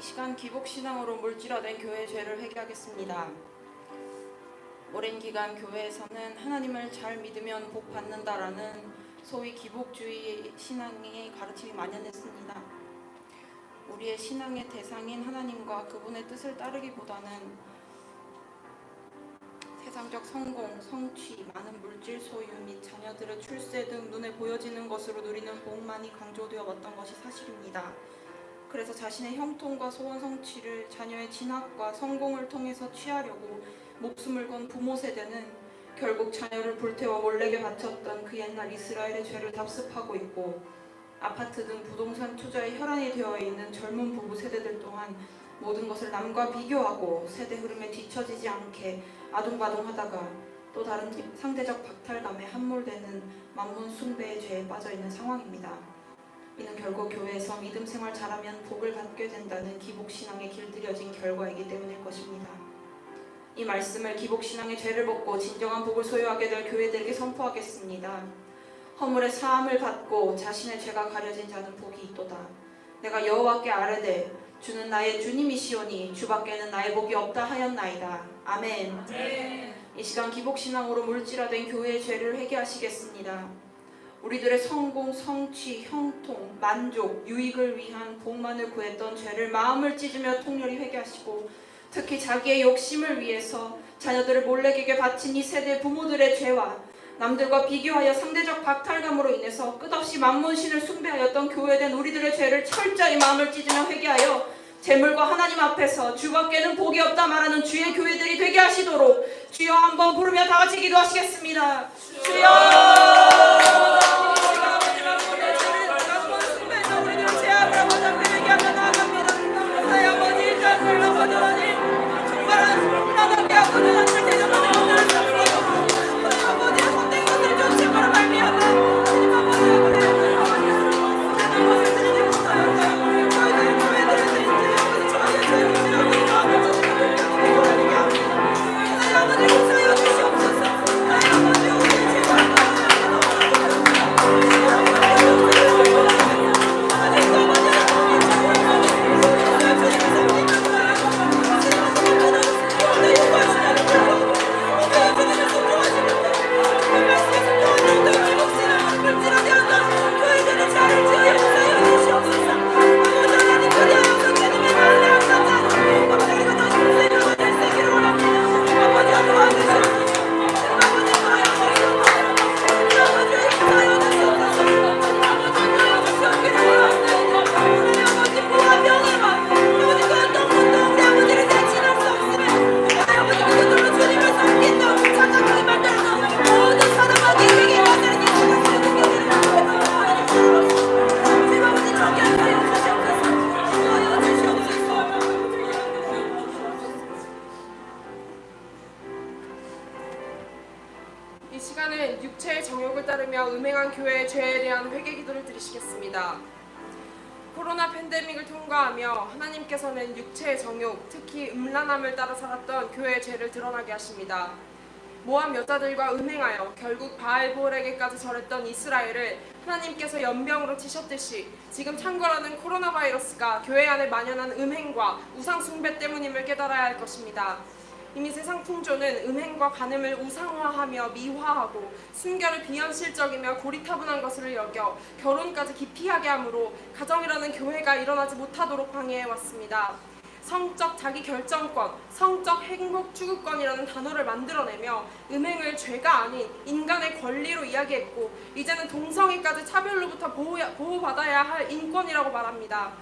시간 기복신앙으로 물질화된 교회의 죄를 회개하겠습니다. 오랜 기간 교회에서는 하나님을 잘 믿으면 복 받는다라는 소위 기복주의 신앙의 가르침이 만연했습니다. 우리의 신앙의 대상인 하나님과 그분의 뜻을 따르기보다는 세상적 성공, 성취, 많은 물질 소유 및 자녀들의 출세 등 눈에 보여지는 것으로 누리는 복만이 강조되어 왔던 것이 사실입니다. 그래서 자신의 형통과 소원 성취를 자녀의 진학과 성공을 통해서 취하려고 목숨을 건 부모 세대는 결국 자녀를 불태워 몰래게 바쳤던 그 옛날 이스라엘의 죄를 답습하고 있고, 아파트 등 부동산 투자에 혈안이 되어 있는 젊은 부부 세대들 또한 모든 것을 남과 비교하고 세대 흐름에 뒤처지지 않게 아둥바둥하다가 또 다른 상대적 박탈감에 함몰되는 만문 숭배의 죄에 빠져있는 상황입니다. 이는 결국 교회에서 믿음 생활 잘하면 복을 받게 된다는 기복신앙에 길들여진 결과이기 때문일 것입니다. 이 말씀을 기복신앙의 죄를 벗고 진정한 복을 소유하게 될 교회들에게 선포하겠습니다. 허물의 사함을 받고 자신의 죄가 가려진 자는 복이 있도다. 내가 여호와께 아뢰되 주는 나의 주님이시오니 주밖에는 나의 복이 없다 하였나이다. 아멘. 이 시간 기복신앙으로 물질화된 교회의 죄를 회개하시겠습니다. 우리들의 성공, 성취, 형통, 만족, 유익을 위한 복만을 구했던 죄를 마음을 찢으며 통렬히 회개하시고, 특히 자기의 욕심을 위해서 자녀들을 몰래에게 바친 이 세대 부모들의 죄와 남들과 비교하여 상대적 박탈감으로 인해서 끝없이 만문신을 숭배하였던 교회된 우리들의 죄를 철저히 마음을 찢으며 회개하여 재물과 하나님 앞에서 주밖에는 복이 없다 말하는 주의 교회들이 되게 하시도록 주여 한번 부르며 다 같이 기도하시겠습니다. 주여! 이 시간은 육체의 정욕을 따르며 음행한 교회의 죄에 대한 회개 기도를 드리시겠습니다. 코로나 팬데믹을 통과하며 하나님께서는 육체의 정욕, 특히 음란함을 따라 살았던 교회의 죄를 드러나게 하십니다. 모함 여자들과 음행하여 결국 바알볼에게까지 절했던 이스라엘을 하나님께서 연병으로 치셨듯이 지금 창궐하는 코로나 바이러스가 교회 안에 만연한 음행과 우상 숭배 때문임을 깨달아야 할 것입니다. 이미 세상 풍조는 음행과 간음을 우상화하며 미화하고 순결을 비현실적이며 고리타분한 것으로 여겨 결혼까지 기피하게 하므로 가정이라는 교회가 일어나지 못하도록 방해해왔습니다. 성적 자기결정권, 성적 행복 추구권이라는 단어를 만들어내며 음행을 죄가 아닌 인간의 권리로 이야기했고, 이제는 동성애까지 차별로부터 보호받아야 할 인권이라고 말합니다.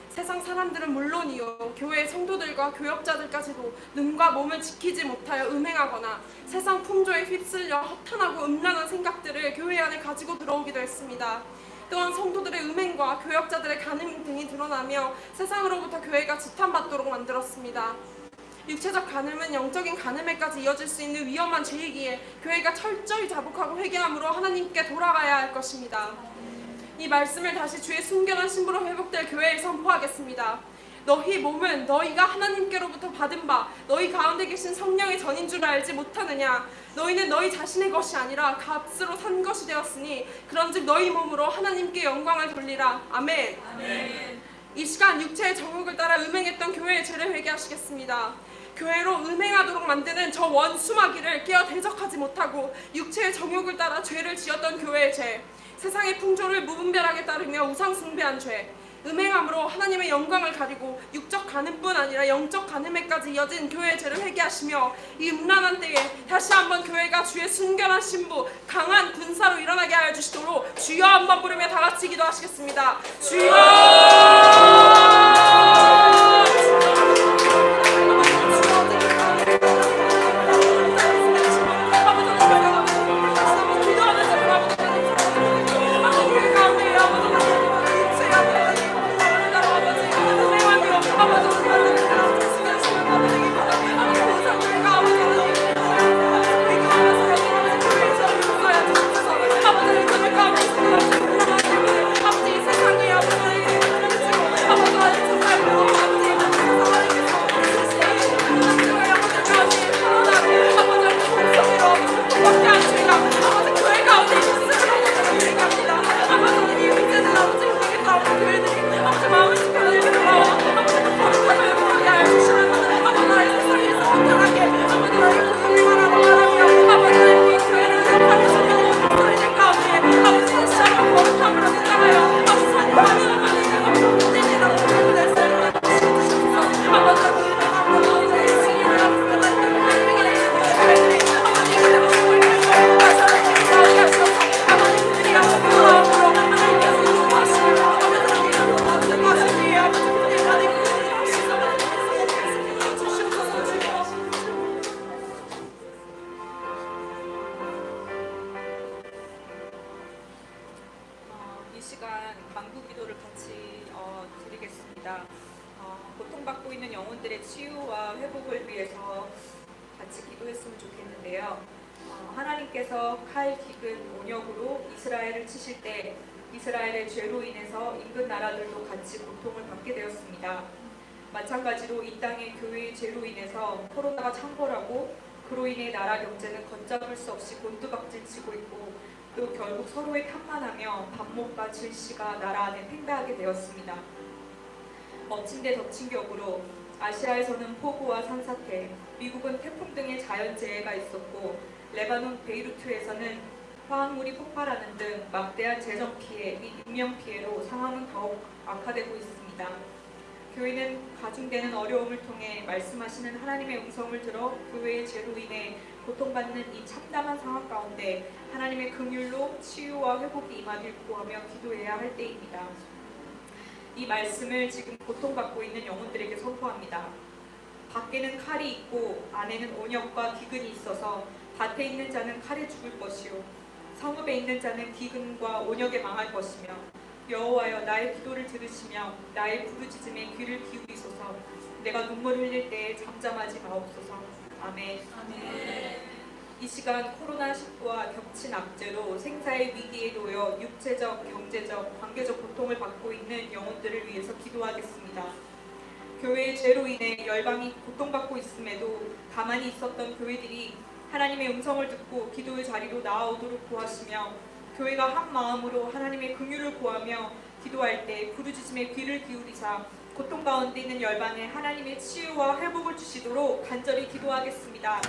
세상 사람들은 물론이요, 교회의 성도들과 교역자들까지도 눈과 몸을 지키지 못하여 음행하거나 세상 풍조에 휩쓸려 허탄하고 음란한 생각들을 교회 안에 가지고 들어오기도 했습니다. 또한 성도들의 음행과 교역자들의 간음 등이 드러나며 세상으로부터 교회가 지탄받도록 만들었습니다. 육체적 간음은 영적인 간음에까지 이어질 수 있는 위험한 죄이기에 교회가 철저히 자복하고 회개함으로 하나님께 돌아가야 할 것입니다. 이 말씀을 다시 주의 순결한 신부로 회복될 교회에 선포하겠습니다. 너희 몸은 너희가 하나님께로부터 받은 바 너희 가운데 계신 성령의 전인 줄 알지 못하느냐. 너희는 너희 자신의 것이 아니라 값으로 산 것이 되었으니 그런즉 너희 몸으로 하나님께 영광을 돌리라. 아멘. 아멘. 이 시간 육체의 정욕을 따라 음행했던 교회의 죄를 회개하시겠습니다. 교회로 음행하도록 만드는 저 원수마귀를 깨어 대적하지 못하고 육체의 정욕을 따라 죄를 지었던 교회의 죄, 세상의 풍조를 무분별하게 따르며 우상 숭배한 죄, 음행함으로 하나님의 영광을 가리고 육적 간음뿐 아니라 영적 간음에까지 이어진 교회의 죄를 회개하시며 이 음란한 때에 다시 한번 교회가 주의 순결한 신부 강한 군사로 일어나게 하여 주시도록 주여 한번 부르며 다 같이 기도하시겠습니다. 주여! 이 시간 간구 기도를 같이 드리겠습니다. 고통받고 있는 영혼들의 치유와 회복을 위해서 같이 기도했으면 좋겠는데요. 하나님께서 칼, 기근, 온역으로 이스라엘을 치실 때 이스라엘의 죄로 인해서 인근 나라들도 같이 고통을 받게 되었습니다. 마찬가지로 이 땅의 교회의 죄로 인해서 코로나가 창궐하고 그로 인해 나라 경제는 걷잡을 수 없이 곤두박질치고 있고 또 결국 서로의 탓만하며 반목과 질시가 나라 안에 팽배하게 되었습니다. 엎친 데 덮친 격으로 아시아에서는 폭우와 산사태, 미국은 태풍 등의 자연재해가 있었고 레바논 베이루트에서는 화학물이 폭발하는 등 막대한 재정 피해 및 인명 피해로 상황은 더욱 악화되고 있습니다. 교회는 가중되는 어려움을 통해 말씀하시는 하나님의 음성을 들어 교회의 죄로 인해 고통받는 이 참담한 상황 가운데 하나님의 긍휼로 치유와 회복이 임하길 구하며 기도해야 할 때입니다. 이 말씀을 지금 고통받고 있는 영혼들에게 선포합니다. 밖에는 칼이 있고 안에는 온역과 기근이 있어서 밭에 있는 자는 칼에 죽을 것이요 성읍에 있는 자는 기근과 온역에 망할 것이며 여호와여 나의 기도를 들으시며 나의 부르짖음에 귀를 기울이소서. 내가 눈물 흘릴 때에 잠잠하지 마옵소서. 아멘. 이 시간 코로나19와 겹친 악재로 생사의 위기에 놓여 육체적, 경제적, 관계적 고통을 받고 있는 영혼들을 위해서 기도하겠습니다. 교회의 죄로 인해 열방이 고통받고 있음에도 가만히 있었던 교회들이 하나님의 음성을 듣고 기도의 자리로 나아오도록 구하시며 교회가 한 마음으로 하나님의 긍휼을 구하며 기도할 때 부르짖음에 귀를 기울이사 고통 가운데 있는 열방에 하나님의 치유와 회복을 주시도록 간절히 기도하겠습니다.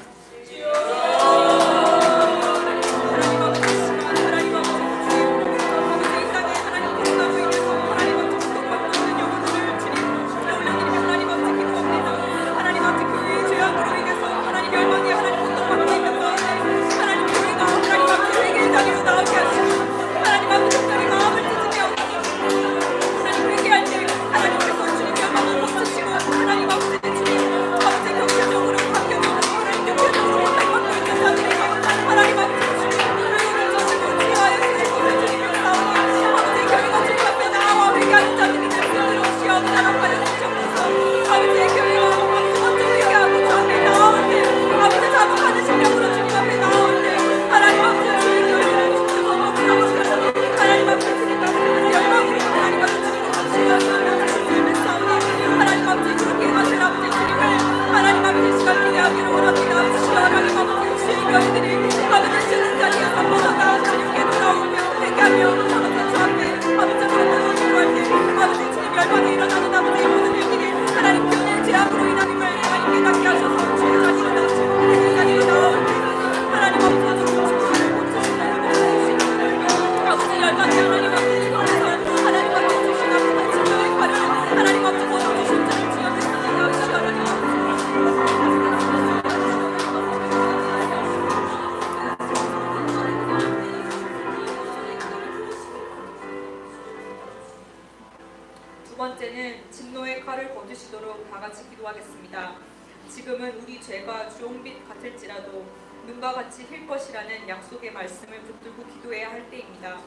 열방이 일어나 두 번째는 진노의 칼을 거두시도록 다 같이 기도하겠습니다. 지금은 우리 죄가 주홍빛 같을지라도 눈과 같이 힐 것이라는 약속의 말씀을 붙들고 기도해야 할 때입니다.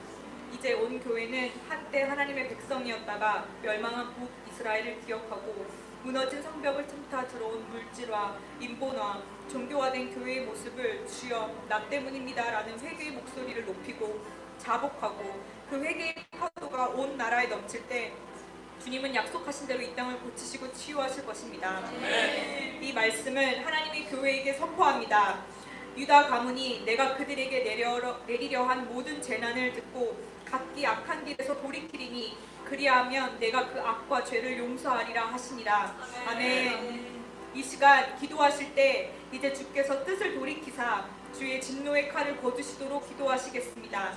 이제 온 교회는 한때 하나님의 백성이었다가 멸망한 북이스라엘을 기억하고 무너진 성벽을 틈타 들어온 물질화, 인본화, 종교화된 교회의 모습을 주여 나 때문입니다 라는 회개의 목소리를 높이고 자복하고 그 회개의 파도가 온 나라에 넘칠 때 주님은 약속하신 대로 이 땅을 고치시고 치유하실 것입니다. 이 말씀을 하나님의 교회에게 선포합니다. 유다 가문이 내가 그들에게 내리려 한 모든 재난을 듣고 각기 악한 길에서 돌이키리니 그리하면 내가 그 악과 죄를 용서하리라 하시니라. 아멘. 이 시간 기도하실 때 이제 주께서 뜻을 돌이키사 주의 진노의 칼을 거두시도록 기도하시겠습니다.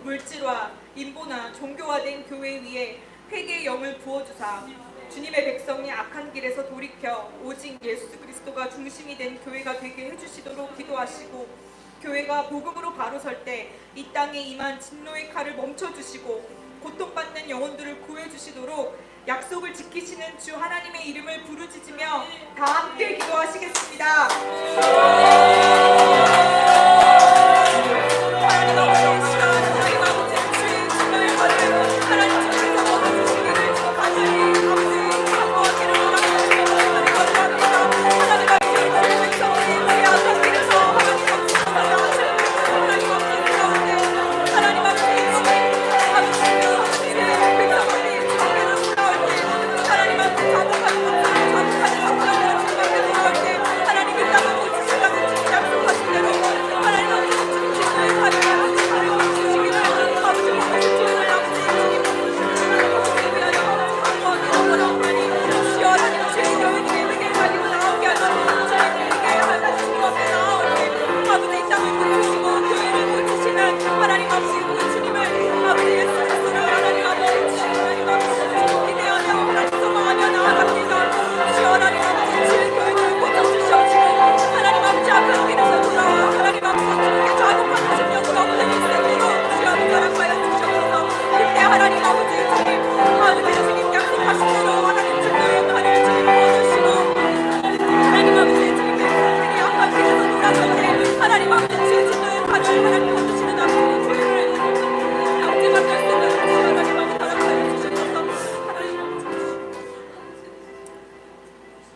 물질화, 인본화, 종교화된 교회 위에 회개의 영을 부어주사 주님의 백성이 악한 길에서 돌이켜 오직 예수 그리스도가 중심이 된 교회가 되게 해주시도록 기도하시고 교회가 복음으로 바로 설 때 이 땅에 임한 진노의 칼을 멈춰주시고 고통받는 영혼들을 구해주시도록 약속을 지키시는 주 하나님의 이름을 부르짖으며 다 함께 기도하시겠습니다.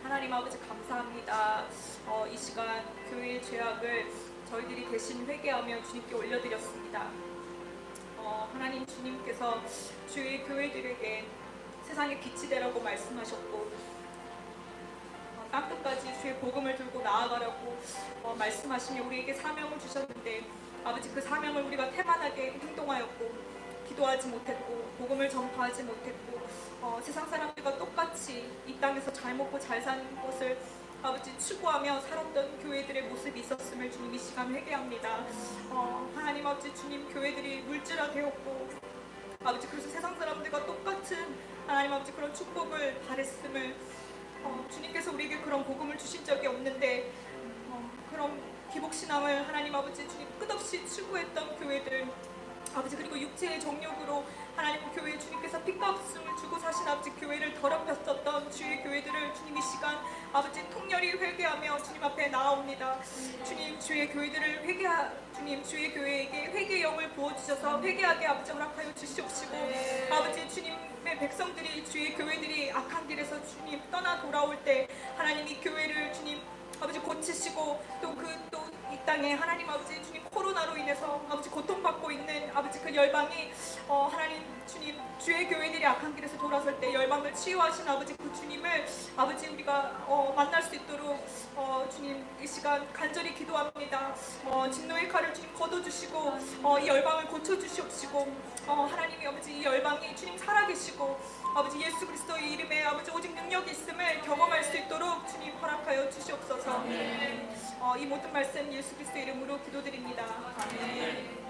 하나님 아버지 감사합니다. 이 시간 교회의 죄악을 저희들이 대신 회개하며 주님께 올려드렸습니다. 하나님 주님께서 주의 교회들에게 세상의 빛이 되라고 말씀하셨고 땅끝까지 주의 복음을 들고 나아가라고 말씀하시며 우리에게 사명을 주셨는데 아버지 그 사명을 우리가 태만하게 행동하였고 기도하지 못했고 복음을 전파하지 못했고 세상 사람들과 똑같이 이 땅에서 잘 먹고 잘 사는 것을 아버지 추구하며 살았던 교회들의 모습이 있었음을 주님 이 시간 회개합니다. 하나님 아버지 주님 교회들이 물질화되었고 아버지 그래서 세상 사람들과 똑같은 하나님 아버지 그런 축복을 바랬음을 주님께서 우리에게 그런 복음을 주신 적이 없는데 그런 기복신앙을 하나님 아버지 주님 끝없이 추구했던 교회들 아버지 그리고 육체의 정욕으로 하나님 교회 주님께서 핏값을 주고 사신 아버지 교회를 더럽혔었던 주의 교회들을 주님 이 시간 아버지 통렬히 회개하며 주님 앞에 나아옵니다. 주님 주의 교회들을 주님 주의 교회에게 회개의 영을 부어주셔서 회개하게 아버지 허락하여 주시옵시고 아버지 주님의 백성들이 주의 교회들이 악한 길에서 주님 떠나 돌아올 때 하나님 이 교회를 주님 아버지 고치시고 또 이 땅에 하나님 아버지 주님 코로나로 인해서 아버지 고통받고 있는 아버지 그 열방이 하나님 주님 주의 교회들이 악한 길에서 돌아설 때 열방을 치유하신 아버지 그 주님을 아버지 우리가 만날 수 있도록 주님 이 시간 간절히 기도합니다. 진노의 칼을 주님 걷어주시고 이 열방을 고쳐주시옵시고 하나님이 아버지 이 열방이 주님 살아계시고 아버지 예수 그리스도의 이름에 아버지 오직 능력이 있음을 경험할 수 있도록 주님 허락하여 주시옵소서. 이 모든 말씀 예수 그리스도의 이름으로 기도드립니다. 아멘.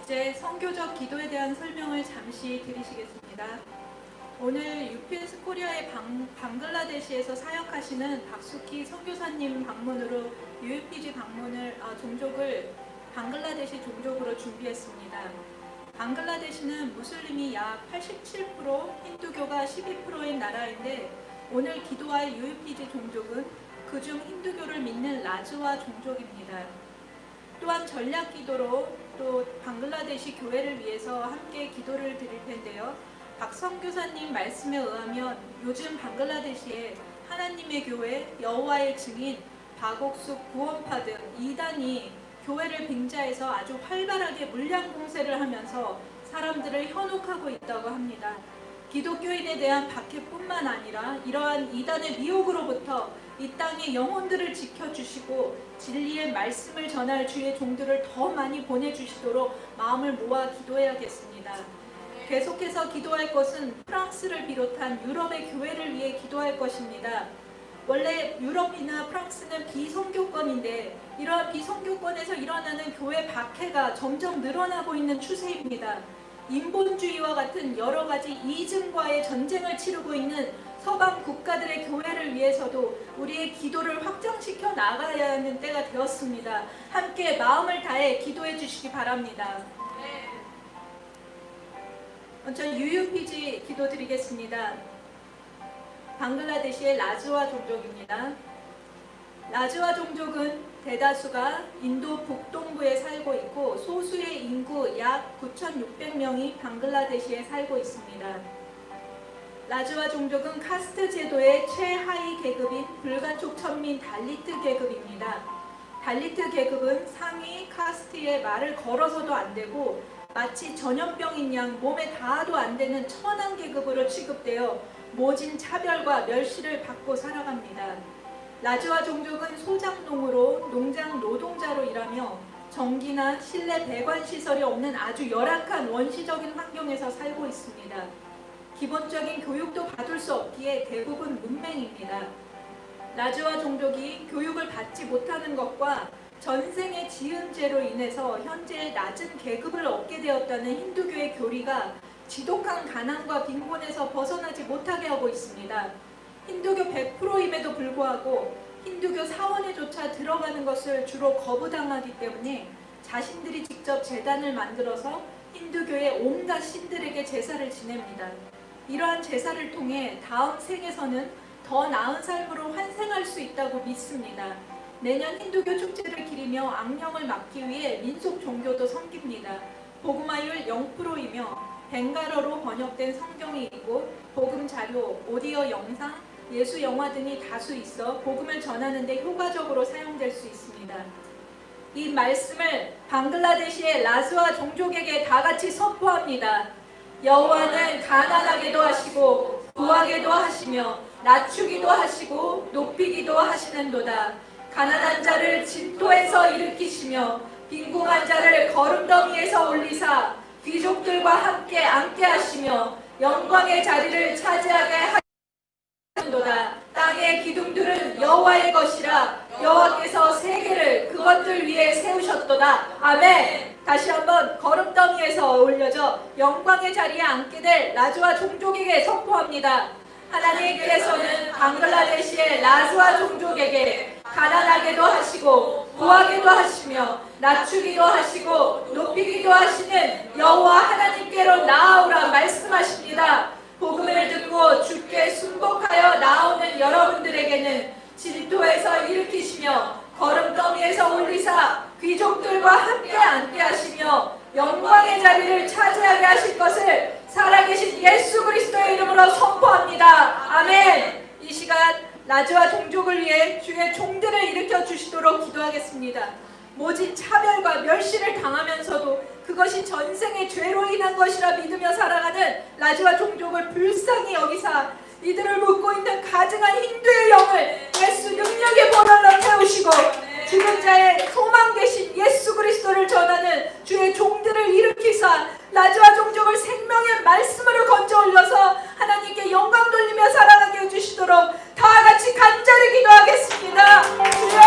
이제 선교적 기도에 대한 설명을 잠시 드리시겠습니다. 오늘 UPS 코리아의 방글라데시에서 사역하시는 박수키 선교사님 방문으로 UPG 종족을 방글라데시 종족으로 준비했습니다. 방글라데시는 무슬림이 약 87%, 힌두교가 12%인 나라인데 오늘 기도할 UPG 종족은 그중 힌두교를 믿는 라즈와 종족입니다. 또한 전략 기도로 또 방글라데시 교회를 위해서 함께 기도를 드릴 텐데요. 박 선교사님 말씀에 의하면 요즘 방글라데시에 하나님의 교회, 여호와의 증인, 박옥숙, 구원파 등 이단이 교회를 빙자해서 아주 활발하게 물량 공세를 하면서 사람들을 현혹하고 있다고 합니다. 기독교인에 대한 박해뿐만 아니라 이러한 이단의 미혹으로부터 이 땅의 영혼들을 지켜주시고 진리의 말씀을 전할 주의 종들을 더 많이 보내주시도록 마음을 모아 기도해야겠습니다. 계속해서 기도할 것은 프랑스를 비롯한 유럽의 교회를 위해 기도할 것입니다. 원래 유럽이나 프랑스는 비선교권인데 이러한 비선교권에서 일어나는 교회 박해가 점점 늘어나고 있는 추세입니다. 인본주의와 같은 여러 가지 이즘과의 전쟁을 치르고 있는 서방 국가들의 교회를 위해서도 우리의 기도를 확장시켜 나가야 하는 때가 되었습니다. 함께 마음을 다해 기도해 주시기 바랍니다. 먼저 UUPG 기도 드리겠습니다. 방글라데시의 라즈와 종족입니다. 라즈와 종족은 대다수가 인도 북동부에 살고 있고 소수의 인구 약 9,600명이 방글라데시에 살고 있습니다. 라즈와 종족은 카스트 제도의 최하위 계급인 불가촉 천민 달리트 계급입니다. 달리트 계급은 상위 카스트에 말을 걸어서도 안 되고 마치 전염병인 양 몸에 닿아도 안 되는 천한 계급으로 취급되어 모진 차별과 멸시를 받고 살아갑니다. 라즈와 종족은 소작농으로 농장 노동자로 일하며 전기나 실내 배관 시설이 없는 아주 열악한 원시적인 환경에서 살고 있습니다. 기본적인 교육도 받을 수 없기에 대부분 문맹입니다. 라즈와 종족이 교육을 받지 못하는 것과 전생의 지은 죄로 인해서 현재 낮은 계급을 얻게 되었다는 힌두교의 교리가 지독한 가난과 빈곤에서 벗어나지 못하게 하고 있습니다. 힌두교 100%임에도 불구하고 힌두교 사원에조차 들어가는 것을 주로 거부당하기 때문에 자신들이 직접 제단을 만들어서 힌두교의 온갖 신들에게 제사를 지냅니다. 이러한 제사를 통해 다음 생에서는 더 나은 삶으로 환생할 수 있다고 믿습니다. 내년 힌두교 축제를 기리며 악령을 막기 위해 민속 종교도 섬깁니다. 복음화율 0%이며 벵갈어로 번역된 성경이 있고 복음 자료, 오디오 영상, 예수 영화 등이 다수 있어 복음을 전하는 데 효과적으로 사용될 수 있습니다. 이 말씀을 방글라데시의 라즈와 종족에게 다 같이 선포합니다. 여호와는 가난하게도 하시고 부하게도 하시며 낮추기도 하시고 높이기도 하시는도다. 가난한 자를 진토에서 일으키시며 빈궁한 자를 거름더미에서 올리사 귀족들과 함께 앉게 하시며 영광의 자리를 차지하게 하시는도다. 땅의 기둥들은 여호와의 것이라 여호와께서 세계를 그것들 위에 세우셨도다. 아멘. 다시 한번 거름더미에서 올려져 영광의 자리에 앉게 될 라즈와 종족에게 선포합니다. 하나님께서는 방글라데시의 라즈와 종족에게 가난하게도 하시고 부하게도 하시며 낮추기도 하시고 높이기도 하시는 여호와 하나님께로 나아오라 말씀하십니다. 복음을 듣고 주께 순복하여 나오는 여러분들에게는 진토에서 일으키시며 거름더미에서 올리사 귀족들과 함께 앉게 하시며 영광의 자리를 차지하게 하실 것을 살아계신 예수 그리스도의 이름으로 선포합니다. 아멘. 이 시간 라즈와 종족을 위해 주의 종들을 일으켜 주시도록 기도하겠습니다. 모진 차별과 멸시를 당하면서도 그것이 전생의 죄로 인한 것이라 믿으며 살아가는 라즈와 종족을 불쌍히 여기사 이들을 묶고 있는 가증한 힌두의 영을 예수 능력의 보혈로 태우시고 죽은 자의 소망 되신 예수 그리스도를 전하는 주의 종들을 일으키사 라즈와 종족을 생명의 말씀으로 건져 올려서 하나님께 영광 돌리며 살아가게 해주시도록 다 같이 간절히 기도하겠습니다. 주여!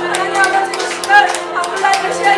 하나님 아버지 이 시간 방글라데시의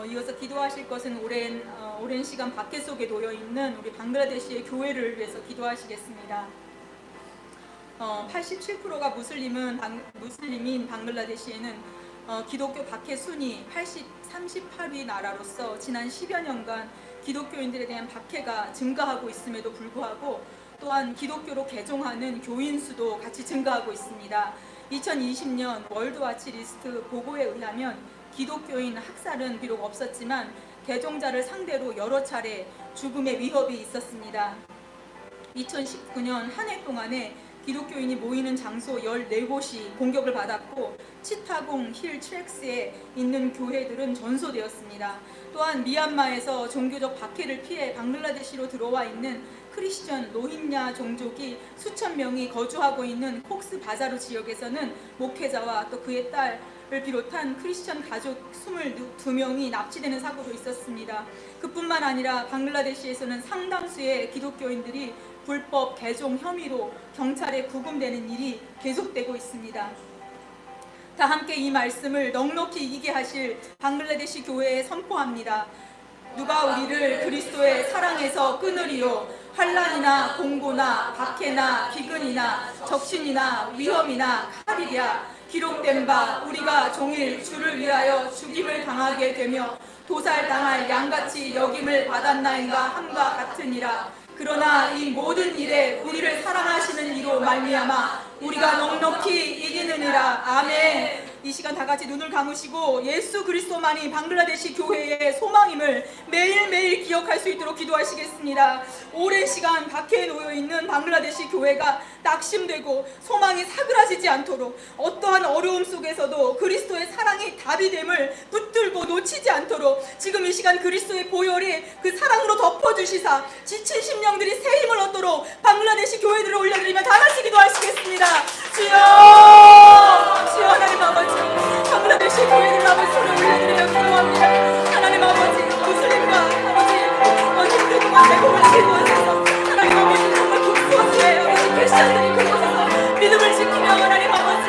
이어서 기도하실 것은 오랜 시간 박해 속에 놓여 있는 우리 방글라데시의 교회를 위해서 기도하시겠습니다. 87%가 무슬림인 방글라데시에는 기독교 박해 순위 38위 나라로서 지난 10여 년간 기독교인들에 대한 박해가 증가하고 있음에도 불구하고 또한 기독교로 개종하는 교인 수도 같이 증가하고 있습니다. 2020년 월드와치 리스트 보고에 의하면 기독교인 학살은 비록 없었지만 개종자를 상대로 여러 차례 죽음의 위협이 있었습니다. 2019년 한 해 동안에 기독교인이 모이는 장소 14곳이 공격을 받았고 치타공 힐 트랙스에 있는 교회들은 전소되었습니다. 또한 미얀마에서 종교적 박해를 피해 방글라데시로 들어와 있는 크리스천 로힝야 종족이 수천 명이 거주하고 있는 콕스 바자루 지역에서는 목회자와 또 그의 딸을 비롯한 크리스천 가족 22명이 납치되는 사고도 있었습니다. 그뿐만 아니라 방글라데시에서는 상당수의 기독교인들이 불법 개종 혐의로 경찰에 구금되는 일이 계속되고 있습니다. 다 함께 이 말씀을 넉넉히 이기게 하실 방글라데시 교회에 선포합니다. 누가 우리를 그리스도의 사랑에서 끊으리요? 환난이나 공고나 박해나 비근이나 적신이나 위험이나 칼이랴. 기록된 바 우리가 종일 주를 위하여 죽임을 당하게 되며 도살당할 양같이 여김을 받았나이가 함과 같으니라. 그러나 이 모든 일에 우리를 사랑하시는 이로 말미암아 우리가 넉넉히 이기느니라. 아멘. 이 시간 다 같이 눈을 감으시고 예수 그리스도만이 방글라데시 교회의 소망임을 매일매일 기억할 수 있도록 기도하시겠습니다. 오랜 시간 박해에 놓여 있는 방글라데시 교회가 낙심되고 소망이 사그라지지 않도록 어떠한 어려움 속에서도 그리스도의 사랑이 답이 됨을 붙들고 놓치지 않도록 지금 이 시간 그리스도의 보혈이 그 사랑으로 덮어주시사 지친 심령들이 새 힘을 얻도록 방글라데시 교회들을 올려드리며 다 같이 기도하시겠습니다. 주여, 주여 하나님 아버지, 방글라데시 교회들 아버지 손을 올려드리며 기도합니다. 하나님 아버지, 무슬림과 아버지 힘들고만 내공을 세우셔서 하나님 아버지 정말 국수의 아버지 크리스천들이 그곳에서 믿음을 지키며 하나님 아버지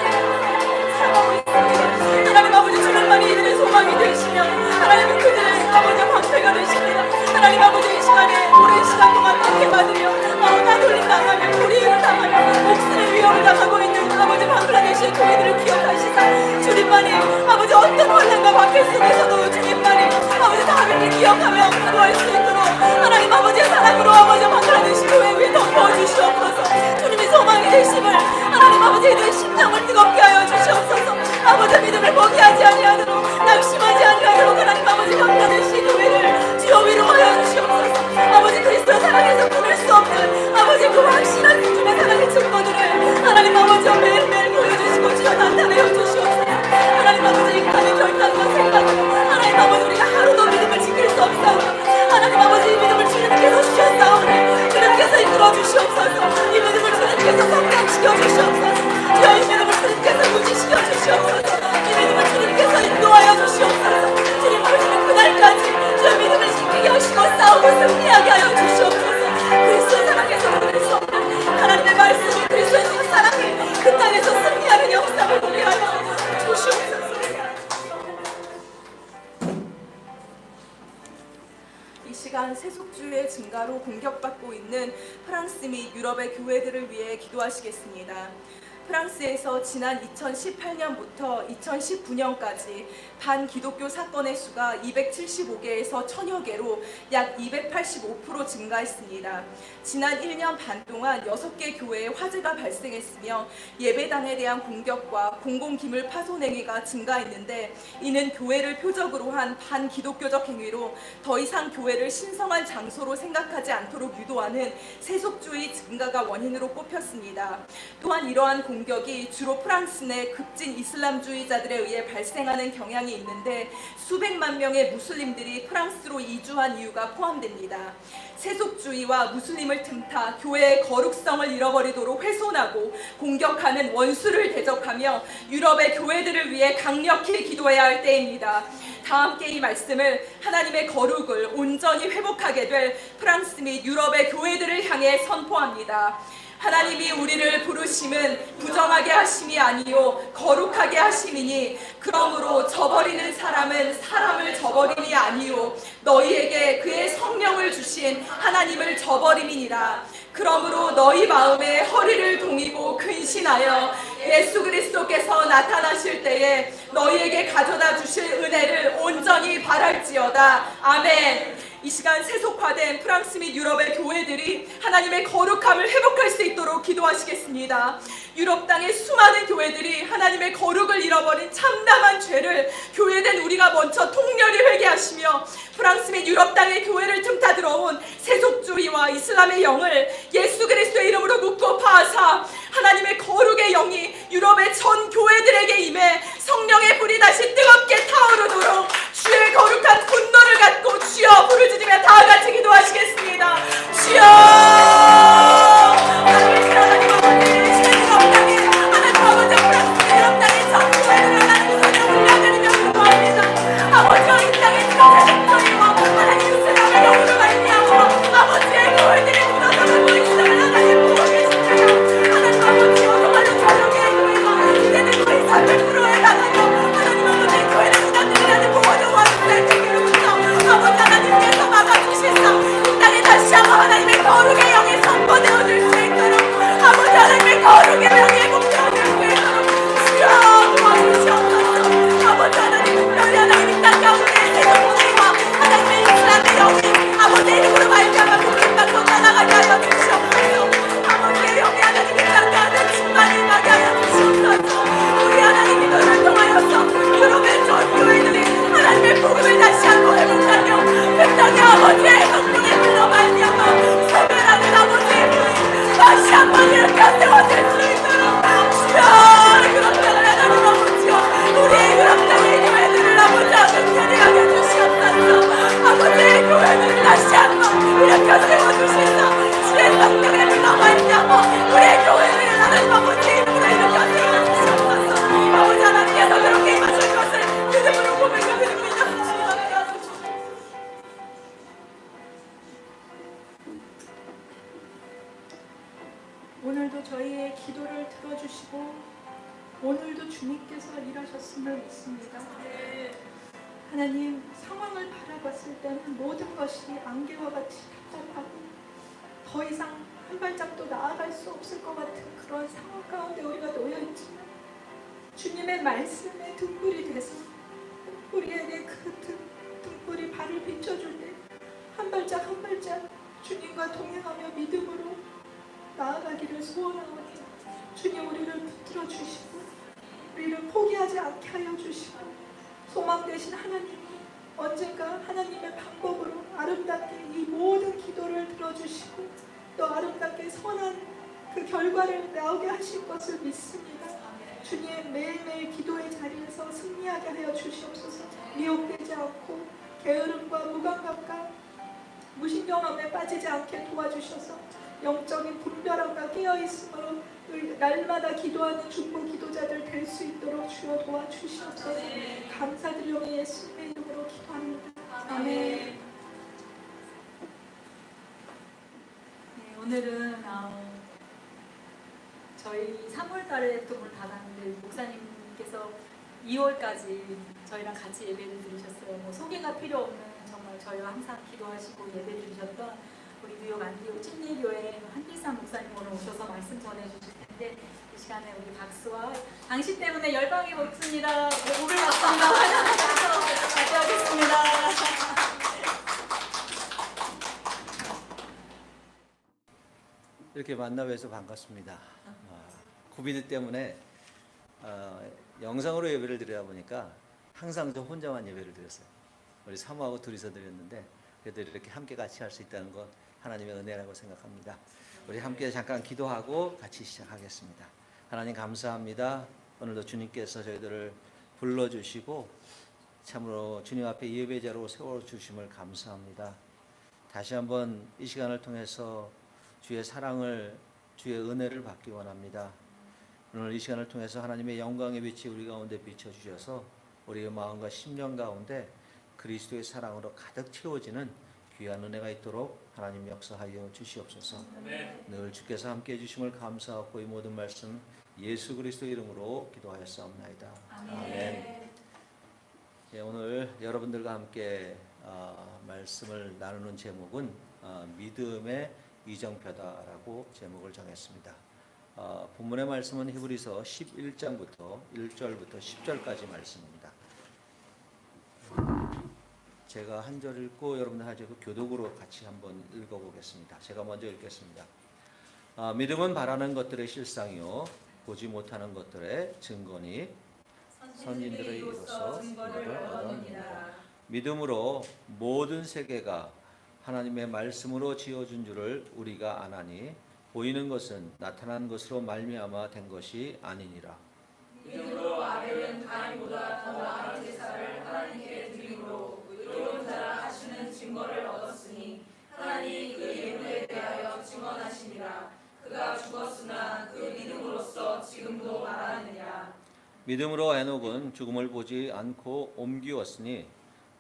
살아가고 있습니다. 하나님 아버지 주님만이 이들의 소망이 되시며 하나님은 그들의 아버지 방패가 되십니다. 하나님 아버지 이 시간에 오랜 시간 동안 박해받으며 따돌림 당하며 불이익을 당하며 목숨의 위협을 당하고 있는 아버지 방글라데시의 교회들을 기억하시사 주님만이 아버지 어떤 환난과 박해 속에서도 주님만이 아버지 다를 기억하며 기도할 수 있도록 하나님 아버지의 사랑으로 아버지 방글라데시 교회 위에 덮어주시옵소서. 주님이 소망이 되심을 하나님 아버지 이들의 심령을 뜨겁게 하여 주시옵소서. 아버지 믿음을 포기하지 아니하도록 낙심하지 아니하도록 하나님 아버지 방글라데시 교회를 주여 위로하여 주시옵소서. 아버지 그리스도의 사랑에서 끊을 수 없는 아버지 그 확실한 주님의 사랑의 증거들을 하나님 아버지 매일매일 보여주시고 주여 나타내어 주시옵소서. 하나님 아버지 인간의 결단과 생각으로 하나님 아버지 우리가 하루도 믿음을 지킬 수 없사오니 하나님 아버지 이 믿음을 주님께서 주셨사오니 주님께서 이끌어 주시옵소서. 이 믿음을 주님께서 성장시켜 주시옵소서. 주여 이 믿음을 주님께서 유지시켜 주시옵소서. 이 믿음을 주님께서 인도하여 주시옵소서. 주님 오시는 그날까지 주여 믿음을 지키게 하시고 싸우고 승리하게 하여 주시옵소서. 그리스도의 사랑에서 끊을 수 없는 하나님의 말씀이 그리스도의 사랑이 그 땅에서 승리하는 역사를 보게 하여 주시옵소서. 이 시간 세속주의의 증가로 공격받고 있는 프랑스 및 유럽의 교회들을 위해 기도하시겠습니다. 프랑스에서 지난 2018년부터 2019년까지 반기독교 사건의 수가 275개에서 1000여 개로 약 285% 증가했습니다. 지난 1년 반 동안 6개 교회에 화재가 발생했으며 예배당에 대한 공격과 공공기물 파손 행위가 증가했는데 이는 교회를 표적으로 한 반기독교적 행위로 더 이상 교회를 신성한 장소로 생각하지 않도록 유도하는 세속주의 증가가 원인으로 꼽혔습니다. 또한 이러한 공격이 주로 프랑스 내 급진 이슬람주의자들에 의해 발생하는 경향이 있는데 수백만 명의 무슬림들이 프랑스로 이주한 이유가 포함됩니다. 세속주의와 무슬림을 틈타 교회의 거룩성을 잃어버리도록 훼손하고 공격하는 원수를 대적하며 유럽의 교회들을 위해 강력히 기도해야 할 때입니다. 다 함께 이 말씀을 하나님의 거룩을 온전히 회복하게 될 프랑스 및 유럽의 교회들을 향해 선포합니다. 하나님이 우리를 부르심은 부정하게 하심이 아니요 거룩하게 하심이니 그러므로 저버리는 사람은 사람을 저버림이 아니요 너희에게 그의 성령을 주신 하나님을 저버림이니라. 그러므로 너희 마음에 허리를 동이고 근신하여 예수 그리스도께서 나타나실 때에 너희에게 가져다 주실 은혜를 온전히 바랄지어다. 아멘. 이 시간 세속화된 프랑스 및 유럽의 교회들이 하나님의 거룩함을 회복할 수 있도록 기도하시겠습니다. 유럽 땅의 수많은 교회들이 하나님의 거룩을 잃어버린 참담한 죄를 교회된 우리가 먼저 통렬히 회개하시며 프랑스 및 유럽 땅의 교회를 틈타 들어온 세속주의와 이슬람의 영을 예수 그리스도의 이름으로 묶고 파하사 하나님의 거룩의 영이 유럽의 전 교회들에게 임해 성령의 불이 다시 뜨겁게 타오르도록 주의 거룩한 분노를 갖고 주여 부르짖으며 다같이 기도하시겠습니다. 주여 하나님을 사랑하는 아버지 시간이 없다니 하나님 아버지 프랑스 유럽 땅의 전 교회들을 하나님 손에 올려드리며 기도합니다. 아버지와 이 땅의 세속주의와 하나님 이슬람의 영으로 말미암아 아버지의 교회들이 무너져가고 있음을 하나님 보고 계십니다. 하나님 아버지와 정말로 자녀의 교회가 이제는 거의 300%에 나가며 하나님 아버지 교회를 무너뜨리려는 보호자와 주님께로부터 아버지 하나님께서 막아주시사 이 땅에 다시 한번 하나님의 거룩의 영이 선포되어 줄 수 있도록 아버지 하나님의 거룩의 영이 복되어질 수 있도록 주여 도와주시옵소서. 아버지 하나님 특별히 하나님 이 땅 가운데 세속주의와 하나님의 이슬람의 영이 아버지의 이름으로 말미암아 국민방송 떠나가게 하여 주시옵소서. 아버지의 영이 하나님 이 땅 가운데 충만히 임하게 하여 주시옵소서. 우리 하나님 이들을 통하여서 유럽의 전 교회들이 하나님의 복음을 다시 한번 회복하며 그 땅의 아버지의 성령의 불로 말미암아 소멸하는 아버지의 불이 다시 한번 이렇게 세워질 수 있도록 주여 유럽 땅을 하나님 아버지여 우리의 유럽 땅의 교회들을 아버지 아버지를 하게 주시옵소서. 아버지의 교회들을 다시 한번 이렇게 세워주시사 주의 성령의 불로 말미암아 우리의 교회들을 하나님 아버지의 이름으로 이렇게 세워주시옵소서. 아버지 하나님께서 그렇게 임하실 것을 믿음으로 고백드립니다. 오늘도 저희의 기도를 들어주시고 오늘도 주님께서 일하셨음을 믿습니다. 하나님 상황을 바라봤을 때는 모든 것이 안개와 같이 답답하고 더 이상 한 발짝도 나아갈 수 없을 것 같은 그런 상황 가운데 우리가 놓여있지만 주님의 말씀에 등불이 돼서 우리에게 그 등불이 발을 비춰줄 때 한 발짝 한 발짝 주님과 동행하며 믿음으로 나아가기를 소원하오니 주님 우리를 붙들어 주시고 우리를 포기하지 않게 하여 주시고 소망 되신 하나님이 언젠가 하나님의 방법으로 아름답게 이 모든 기도를 들어주시고 또 아름답게 선한 그 결과를 나오게 하실 것을 믿습니다. 주님 매일매일 기도의 자리에서 승리하게 하여 주시옵소서. 미혹되지 않고 게으름과 무감각과 무신경함에 빠지지 않게 도와주셔서 영적인 분별함과 깨어있음으로 날마다 기도하는 중보 기도자들 될 수 있도록 주여 도와주시옵소서. 감사드리며 예수님의 이름으로 기도합니다. 아멘. 네, 오늘은 저희 3월달에 또 문을 닫았는데 목사님께서 2월까지 저희랑 같이 예배를 드리셨어요. 뭐 소개가 필요 없는 정말 저희와 항상 기도하시고 예배 드리셨던 우리 뉴욕 안디옥 침례교회 한길산 목사님 오늘 오셔서 말씀 전해주실 텐데 이 시간에 우리 박수와 당신 때문에 열방이 먹습니다. 목을 맞습니다. 같이 하겠습니다. 이렇게 만나뵈서 반갑습니다. 코비드 때문에 영상으로 예배를 드리다 보니까 항상 저 혼자만 예배를 드렸어요. 우리 사모하고 둘이서 드렸는데 그래도 이렇게 함께 같이 할 수 있다는 건 하나님의 은혜라고 생각합니다. 우리 함께 잠깐 기도하고 같이 시작하겠습니다. 하나님 감사합니다. 오늘도 주님께서 저희들을 불러주시고 참으로 주님 앞에 예배자로 세워주심을 감사합니다. 다시 한번 이 시간을 통해서 주의 사랑을 주의 은혜를 받기 원합니다. 오늘 이 시간을 통해서 하나님의 영광의 빛이 우리 가운데 비춰주셔서 우리의 마음과 심령 가운데 그리스도의 사랑으로 가득 채워지는 귀한 은혜가 있도록 하나님 역사하여 주시옵소서. 늘 주께서 함께해 주심을 감사하고 이 모든 말씀 예수 그리스도 이름으로 기도하였사옵나이다. 아멘. 예, 오늘 여러분들과 함께 말씀을 나누는 제목은 믿음의 이정표다라고 제목을 정했습니다. 본문의 말씀은 히브리서 11장부터 1절부터 10절까지 말씀입니다. 제가 한 절 읽고 여러분들 한 절 교독으로 같이 한번 읽어보겠습니다. 제가 먼저 읽겠습니다. 믿음은 바라는 것들의 실상이요 보지 못하는 것들의 증거니 선진들의 이로써 증거를 얻었느니라. 믿음으로 모든 세계가 하나님의 말씀으로 지어준 줄을 우리가 아나니 보이는 것은 나타난 것으로 말미암아 된 것이 아니니라. 믿음으로 아벨은 가인보다 더 나은 제사를 하나님께 드림으로 의로운 자라 하시는 증거를 얻었으니 하나님이 그 이름에 대하여 증언하시니라. 그가 죽었으나 그 믿음으로써 지금도 말하느니라. 믿음으로 에녹은 죽음을 보지 않고 옮기었으니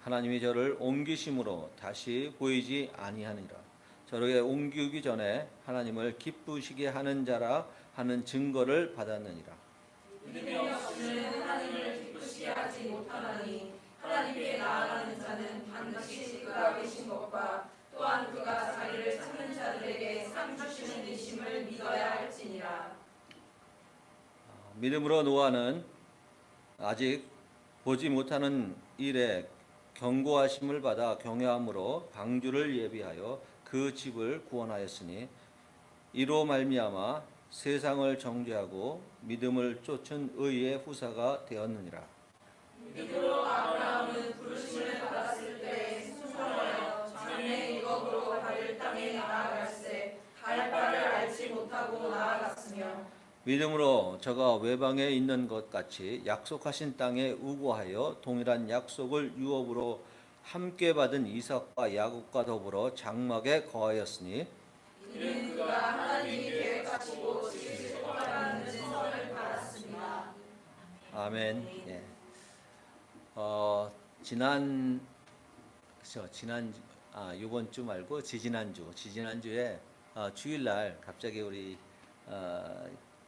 하나님이 저를 옮기심으로 다시 보이지 아니하니라. 저를 옮기기 전에 하나님을 기쁘시게 하는 자라 하는 증거를 받았느니라. 믿음이 없이는 하나님을 기쁘시게 하지 못하나니 하나님께 나아가는 자는 반드시 그가 계신 것과 또한 그가 자기를 찾는 자들에게 상 주시는 이심을 믿어야 할지니라. 믿음으로 노아는 아직 보지 못하는 일에 경고하심을 받아 경외함으로 방주를 예비하여 그 집을 구원하였으니 이로 말미암아 세상을 정죄하고 믿음을 쫓은 의의 후사가 되었느니라. 믿음으로 아브라함은 부르심을 받았을 때 순종하여 장래의 일겁으로 가릴 땅에 나아갈새 갈 바를 알지 못하고 나아갔으며 믿음으로 저가 외방에 있는 것 같이 약속하신 땅에 우고하여 동일한 약속을 유업으로 함께 받은 이삭과 야곱과 더불어 장막에 거하였으니 이는 그가 하나님이 계획하시고 지으실 것이라는 증언을 받았습니다. 아멘. 예. 이번 주 말고 지지난주에 주일날 갑자기 우리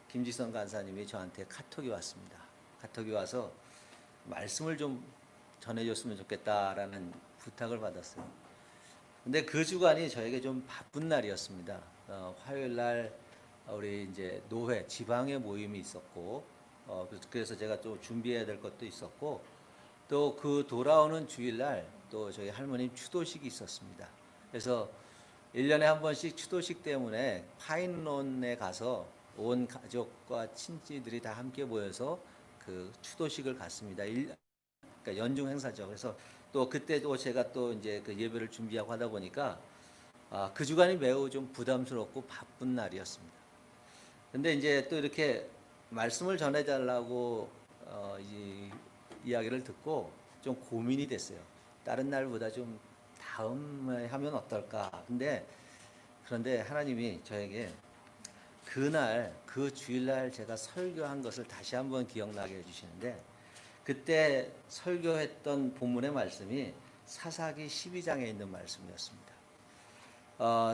김지성 간사님이 저한테 카톡이 왔습니다. 카톡이 와서 말씀을 좀 전해줬으면 좋겠다라는 부탁을 받았어요. 근데 그 주간이 저에게 좀 바쁜 날이었습니다. 화요일날 우리 이제 노회 지방의 모임이 있었고, 그래서 제가 또 준비해야 될 것도 있었고, 또 그 돌아오는 주일날 또 저희 할머님 추도식이 있었습니다. 그래서 1년에 한 번씩 추도식 때문에 파인론에 가서 온 가족과 친지들이 다 함께 모여서 그 추도식을 갔습니다. 그러니까 연중 행사죠. 그래서 또 그때 또 제가 또 이제 그 예배를 준비하고 하다 보니까 그 주간이 매우 좀 부담스럽고 바쁜 날이었습니다. 근데 이제 또 이렇게 말씀을 전해달라고 이야기를 듣고 좀 고민이 됐어요. 다른 날보다 좀 다음에 하면 어떨까. 그런데 하나님이 저에게 그날 그 주일날 제가 설교한 것을 다시 한번 기억나게 해주시는데, 그때 설교했던 본문의 말씀이 사사기 12장에 있는 말씀이었습니다.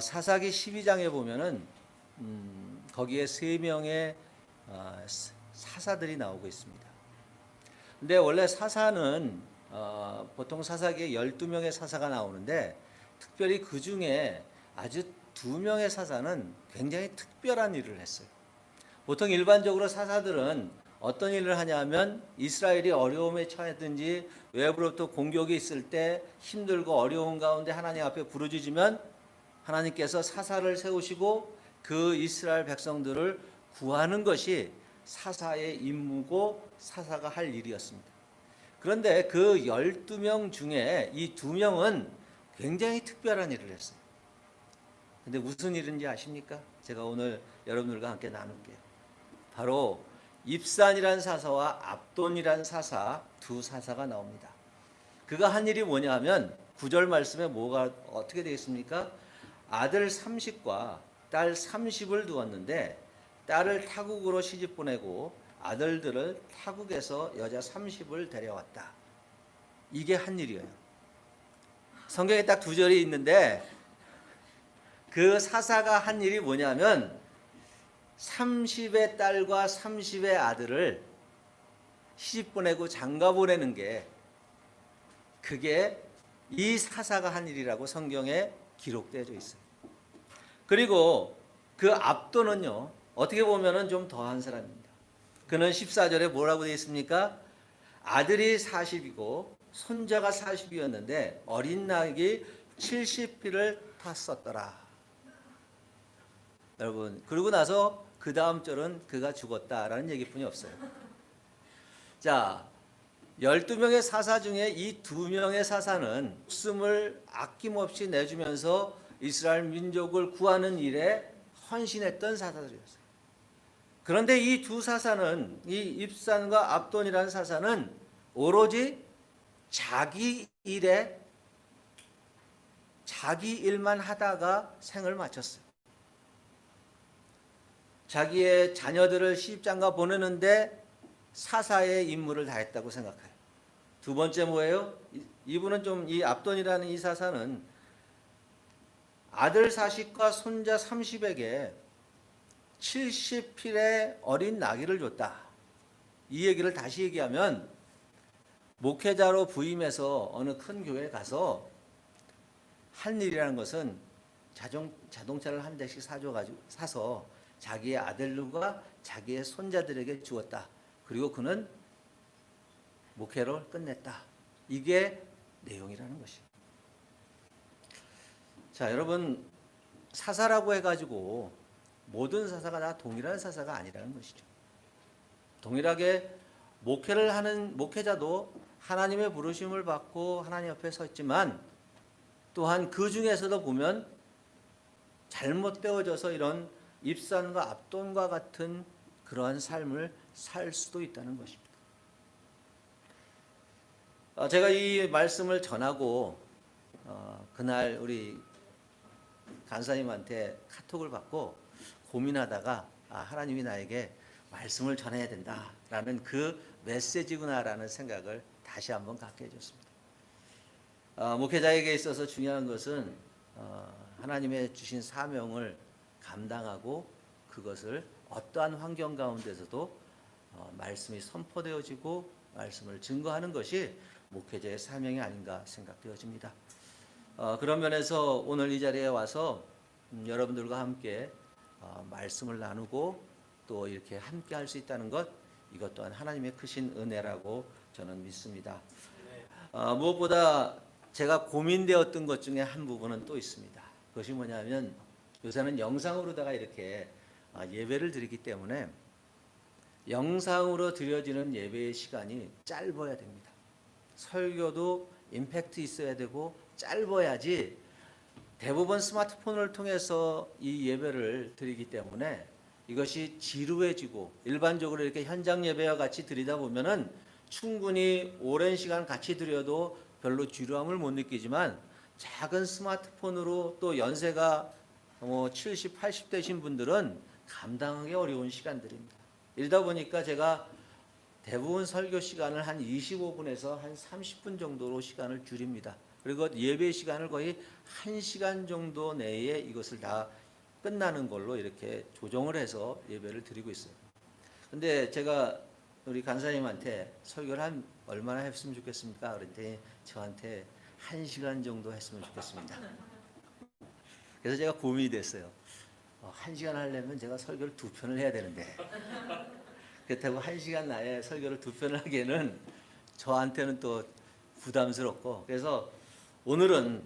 사사기 12장에 보면은 거기에 3명의 사사들이 나오고 있습니다. 근데 원래 사사는 보통 사사기에 12명의 사사가 나오는데, 특별히 그 중에 아주 2명의 사사는 굉장히 특별한 일을 했어요. 보통 일반적으로 사사들은 어떤 일을 하냐면 이스라엘이 어려움에 처했든지 외부로부터 공격이 있을 때 힘들고 어려운 가운데 하나님 앞에 부르짖으면 하나님께서 사사를 세우시고 그 이스라엘 백성들을 구하는 것이 사사의 임무고 사사가 할 일이었습니다. 그런데 그 12명 중에 이 2명은 굉장히 특별한 일을 했어요. 근데 무슨 일인지 아십니까? 제가 오늘 여러분들과 함께 나눌게요. 바로 입산이란 사사와 압돈이란 사사, 2 사사가 나옵니다. 그가 한 일이 뭐냐 하면 9절 말씀에 뭐가 어떻게 되어 있습니까? 아들 30과 딸 30을 두었는데 딸을 타국으로 시집 보내고 아들들을 타국에서 여자 30을 데려왔다. 이게 한 일이에요. 성경에 딱 두 절이 있는데 그 사사가 한 일이 뭐냐면 30의 딸과 30의 아들을 시집 보내고 장가 보내는 게 그게 이 사사가 한 일이라고 성경에 기록되어 있어요. 그리고 그 압도는요, 어떻게 보면은 좀 더한 사람입니다. 그는 14절에 뭐라고 되어 있습니까? 아들이 40이고 손자가 40이었는데 어린 낙이 70피를 탔었더라. 여러분, 그러고 나서 그 다음 절은 그가 죽었다라는 얘기뿐이 없어요. 자, 12명의 사사 중에 이 2명의 사사는 목숨을 아낌없이 내주면서 이스라엘 민족을 구하는 일에 헌신했던 사사들이었어요. 그런데 이 두 사사는, 이 입산과 압돈이라는 사사는 오로지 자기 일만 하다가 생을 마쳤어요. 자기의 자녀들을 시집장가 보내는데 사사의 임무를 다했다고 생각해요. 두 번째 뭐예요? 이분은 좀, 이 압돈이라는 이 사사는 아들 40과 손자 30에게 70필의 어린 나귀를 줬다. 이 얘기를 다시 얘기하면 목회자로 부임해서 어느 큰 교회에 가서 한 일이라는 것은 자동차를 한 대씩 사서 자기의 아들들과 자기의 손자들에게 주었다. 그리고 그는 목회를 끝냈다. 이게 내용이라는 것이에요. 자, 여러분, 사사라고 해가지고 모든 사사가 다 동일한 사사가 아니라는 것이죠. 동일하게 목회를 하는 목회자도 하나님의 부르심을 받고 하나님 옆에 섰지만 또한 그 중에서도 보면 잘못되어져서 이런 입산과 압돈과 같은 그러한 삶을 살 수도 있다는 것입니다. 제가 이 말씀을 전하고 그날 우리 간사님한테 카톡을 받고 고민하다가 하나님이 나에게 말씀을 전해야 된다라는 그 메시지구나라는 생각을 다시 한번 갖게 해줬습니다. 목회자에게 있어서 중요한 것은 하나님의 주신 사명을 감당하고 그것을 어떠한 환경 가운데서도 말씀이 선포되어지고 말씀을 증거하는 것이 목회자의 사명이 아닌가 생각되어집니다. 그런 면에서 오늘 이 자리에 와서 여러분들과 함께 말씀을 나누고 또 이렇게 함께 할 수 있다는 것, 이것 또한 하나님의 크신 은혜라고 저는 믿습니다. 무엇보다 제가 고민되었던 것 중에 한 부분은 또 있습니다. 그것이 뭐냐면 요새는 영상으로다가 이렇게 예배를 드리기 때문에 영상으로 드려지는 예배의 시간이 짧아야 됩니다. 설교도 임팩트 있어야 되고 짧아야지, 대부분 스마트폰을 통해서 이 예배를 드리기 때문에 이것이 지루해지고 일반적으로 이렇게 현장 예배와 같이 드리다 보면은 충분히 오랜 시간 같이 드려도 별로 지루함을 못 느끼지만 작은 스마트폰으로 또 연세가 70, 80대신 분들은 감당하기 어려운 시간들입니다. 이러다 보니까 제가 대부분 설교 시간을 한 25분에서 한 30분 정도로 시간을 줄입니다. 그리고 예배 시간을 거의 1시간 정도 내에 이것을 다 끝나는 걸로 이렇게 조정을 해서 예배를 드리고 있어요. 근데 제가 우리 간사님한테 설교를 한 얼마나 했으면 좋겠습니까? 그랬더니 저한테 1시간 정도 했으면 좋겠습니다. 그래서 제가 고민이 됐어요. 1시간 하려면 제가 설교를 2편을 해야 되는데 그렇다고 1시간 나에 설교를 2편을 하기에는 저한테는 또 부담스럽고, 그래서 오늘은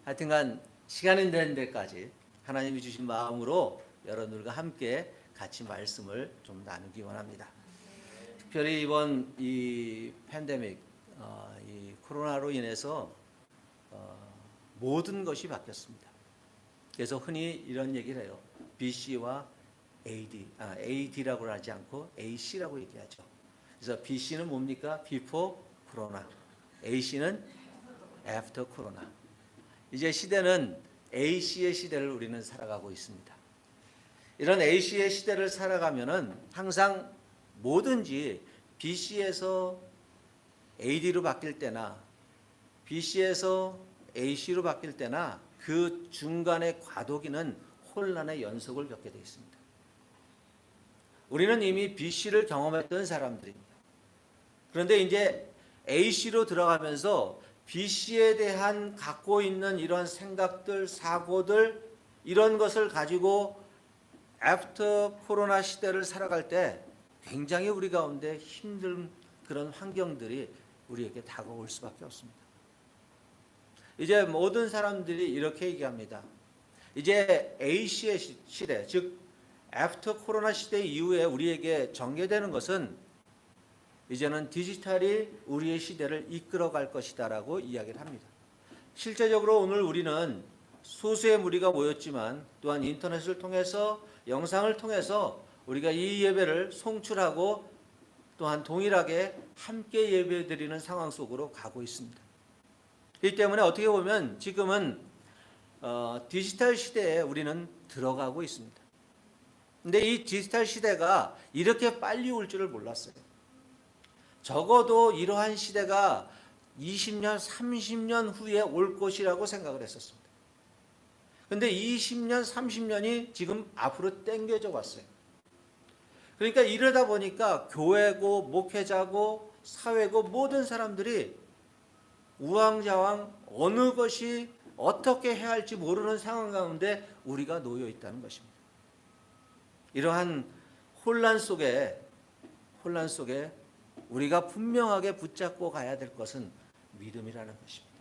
하여튼간 시간이 되는 데까지 하나님이 주신 마음으로 여러분들과 함께 같이 말씀을 좀 나누기 원합니다. 특별히 이번 이 팬데믹, 이 코로나로 인해서 모든 것이 바뀌었습니다. 그래서 흔히 이런 얘기를 해요. BC와 AD라고 하지 않고 AC라고 얘기하죠. 그래서 BC는 뭡니까? Before Corona. AC는 After Corona. 이제 시대는 AC의 시대를 우리는 살아가고 있습니다. 이런 AC의 시대를 살아가면은 항상 뭐든지 BC에서 AD로 바뀔 때나 BC에서 AC로 바뀔 때나 그 중간의 과도기는 혼란의 연속을 겪게 되어 있습니다. 우리는 이미 BC를 경험했던 사람들입니다. 그런데 이제 AC로 들어가면서 BC에 대한 갖고 있는 이런 생각들, 사고들 이런 것을 가지고 애프터 코로나 시대를 살아갈 때 굉장히 우리 가운데 힘든 그런 환경들이 우리에게 다가올 수밖에 없습니다. 이제 모든 사람들이 이렇게 얘기합니다. 이제 AC의 시대, 즉 애프터 코로나 시대 이후에 우리에게 전개되는 것은 이제는 디지털이 우리의 시대를 이끌어갈 것이다라고 이야기를 합니다. 실제적으로 오늘 우리는 소수의 무리가 모였지만 또한 인터넷을 통해서 영상을 통해서 우리가 이 예배를 송출하고 또한 동일하게 함께 예배드리는 상황 속으로 가고 있습니다. 이 때문에 어떻게 보면 지금은 디지털 시대에 우리는 들어가고 있습니다. 근데 이 디지털 시대가 이렇게 빨리 올 줄을 몰랐어요. 적어도 이러한 시대가 20년, 30년 후에 올 것이라고 생각을 했었습니다. 근데 20년, 30년이 지금 앞으로 당겨져 왔어요. 그러니까 이러다 보니까 교회고 목회자고 사회고 모든 사람들이 우왕좌왕 어느 것이 어떻게 해야 할지 모르는 상황 가운데 우리가 놓여 있다는 것입니다. 이러한 혼란 속에 우리가 분명하게 붙잡고 가야 될 것은 믿음이라는 것입니다.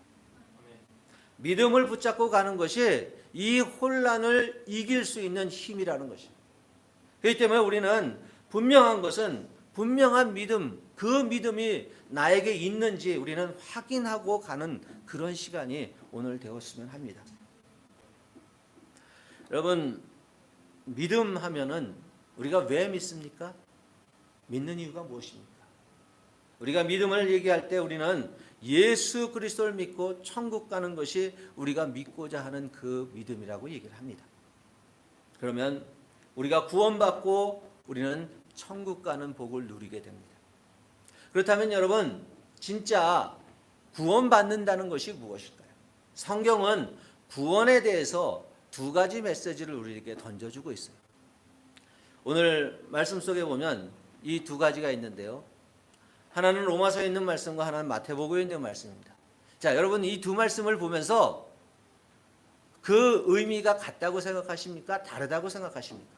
믿음을 붙잡고 가는 것이 이 혼란을 이길 수 있는 힘이라는 것입니다. 그렇기 때문에 우리는 분명한 것은 분명한 믿음, 그 믿음이 나에게 있는지 우리는 확인하고 가는 그런 시간이 오늘 되었으면 합니다. 여러분, 믿음 하면은 우리가 왜 믿습니까? 믿는 이유가 무엇입니까? 우리가 믿음을 얘기할 때 우리는 예수 그리스도를 믿고 천국 가는 것이 우리가 믿고자 하는 그 믿음이라고 얘기를 합니다. 그러면 우리가 구원받고 우리는 천국 가는 복을 누리게 됩니다. 그렇다면 여러분, 진짜 구원받는다는 것이 무엇일까요? 성경은 구원에 대해서 두 가지 메시지를 우리에게 던져주고 있어요. 오늘 말씀 속에 보면 이 두 가지가 있는데요. 하나는 로마서에 있는 말씀과 하나는 마태복음에 있는 말씀입니다. 자, 여러분 이 두 말씀을 보면서 그 의미가 같다고 생각하십니까? 다르다고 생각하십니까?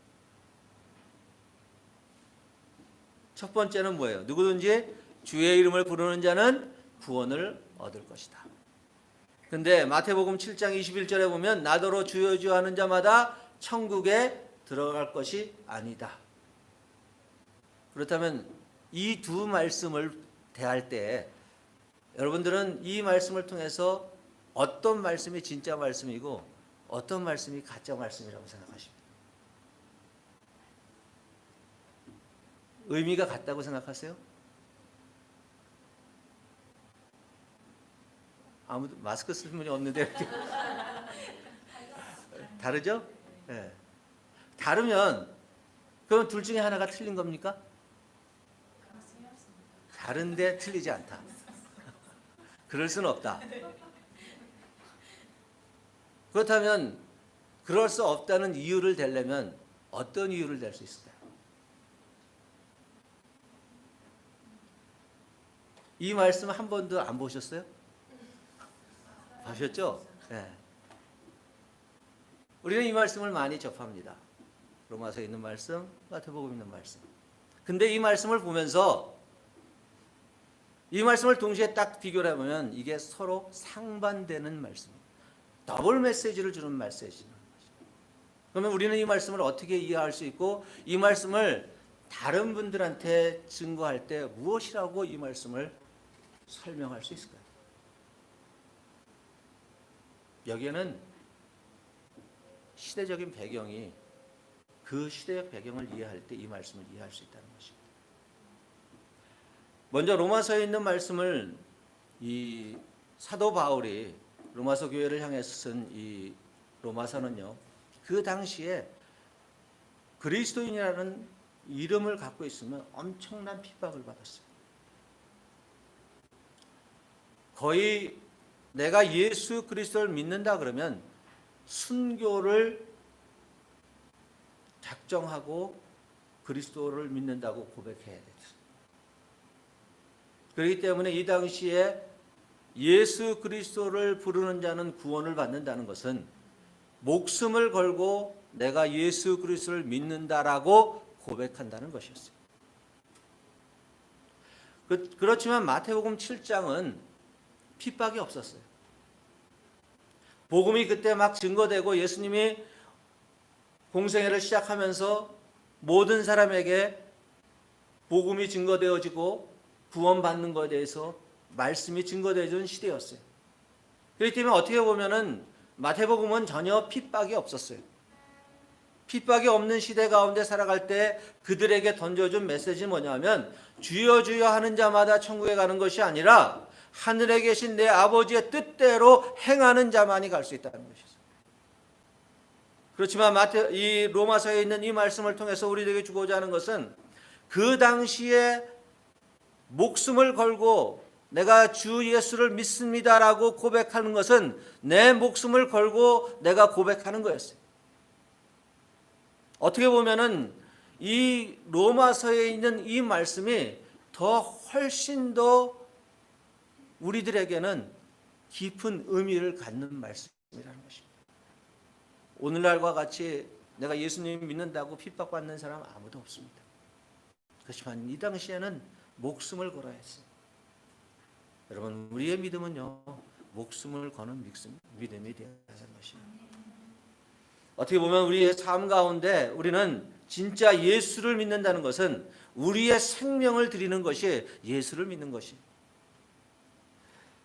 첫 번째는 뭐예요? 누구든지 주의 이름을 부르는 자는 구원을 얻을 것이다. 근데 마태복음 7장 21절에 보면 나더러 주여 주여 하는 자마다 천국에 들어갈 것이 아니다. 그렇다면 이 두 말씀을 대할 때 여러분들은 이 말씀을 통해서 어떤 말씀이 진짜 말씀이고 어떤 말씀이 가짜 말씀이라고 생각하십니까? 의미가 같다고 생각하세요? 아무도 마스크 쓰는 분이 없는데 이렇게 다르죠? 네. 다르면 그럼 둘 중에 하나가 틀린 겁니까? 다른데 틀리지 않다. 그럴 수는 없다. 그렇다면 그럴 수 없다는 이유를 대려면 어떤 이유를 댈 수 있을까요? 이 말씀 한 번도 안 보셨어요? 보셨죠? 네. 우리는 이 말씀을 많이 접합니다. 로마서에 있는 말씀, 마태복음에 있는 말씀. 근데 이 말씀을 보면서 이 말씀을 동시에 딱 비교를 해보면 이게 서로 상반되는 말씀입니다. 더블 메시지를 주는 메시지는 거죠. 그러면 우리는 이 말씀을 어떻게 이해할 수 있고 이 말씀을 다른 분들한테 증거할 때 무엇이라고 이 말씀을 설명할 수 있을까요? 여기에는 시대적인 배경이 그 시대의 배경을 이해할 때 이 말씀을 이해할 수 있다는 것입니다. 먼저 로마서에 있는 말씀을 이 사도 바울이 로마서 교회를 향해서 쓴 이 로마서는요, 그 당시에 그리스도인이라는 이름을 갖고 있으면 엄청난 핍박을 받았어요. 거의 내가 예수 그리스도를 믿는다 그러면 순교를 작정하고 그리스도를 믿는다고 고백해야 되죠. 그렇기 때문에 이 당시에 예수 그리스도를 부르는 자는 구원을 받는다는 것은 목숨을 걸고 내가 예수 그리스도를 믿는다라고 고백한다는 것이었어요. 그렇지만 마태복음 7장은 핍박이 없었어요. 복음이 그때 막 증거되고 예수님이 공생애를 시작하면서 모든 사람에게 복음이 증거되어지고 구원받는 것에 대해서 말씀이 증거되어지는 시대였어요. 그렇기 때문에 어떻게 보면은 마태복음은 전혀 핍박이 없었어요. 핍박이 없는 시대 가운데 살아갈 때 그들에게 던져준 메시지는 뭐냐면 주여 주여 하는 자마다 천국에 가는 것이 아니라 하늘에 계신 내 아버지의 뜻대로 행하는 자만이 갈 수 있다는 것이죠. 그렇지만 이 로마서에 있는 이 말씀을 통해서 우리에게 주고자 하는 것은 그 당시에 목숨을 걸고 내가 주 예수를 믿습니다라고 고백하는 것은 내 목숨을 걸고 내가 고백하는 거였어요. 어떻게 보면은 이 로마서에 있는 이 말씀이 훨씬 더 우리들에게는 깊은 의미를 갖는 말씀이라는 것입니다. 오늘날과 같이 내가 예수님 믿는다고 핍박받는 사람 아무도 없습니다. 그렇지만 이 당시에는 목숨을 걸어야 했어요. 여러분, 우리의 믿음은요, 목숨을 거는 믿음이 되어야 하는 것입니다. 어떻게 보면 우리의 삶 가운데 우리는 진짜 예수를 믿는다는 것은 우리의 생명을 드리는 것이 예수를 믿는 것입니다.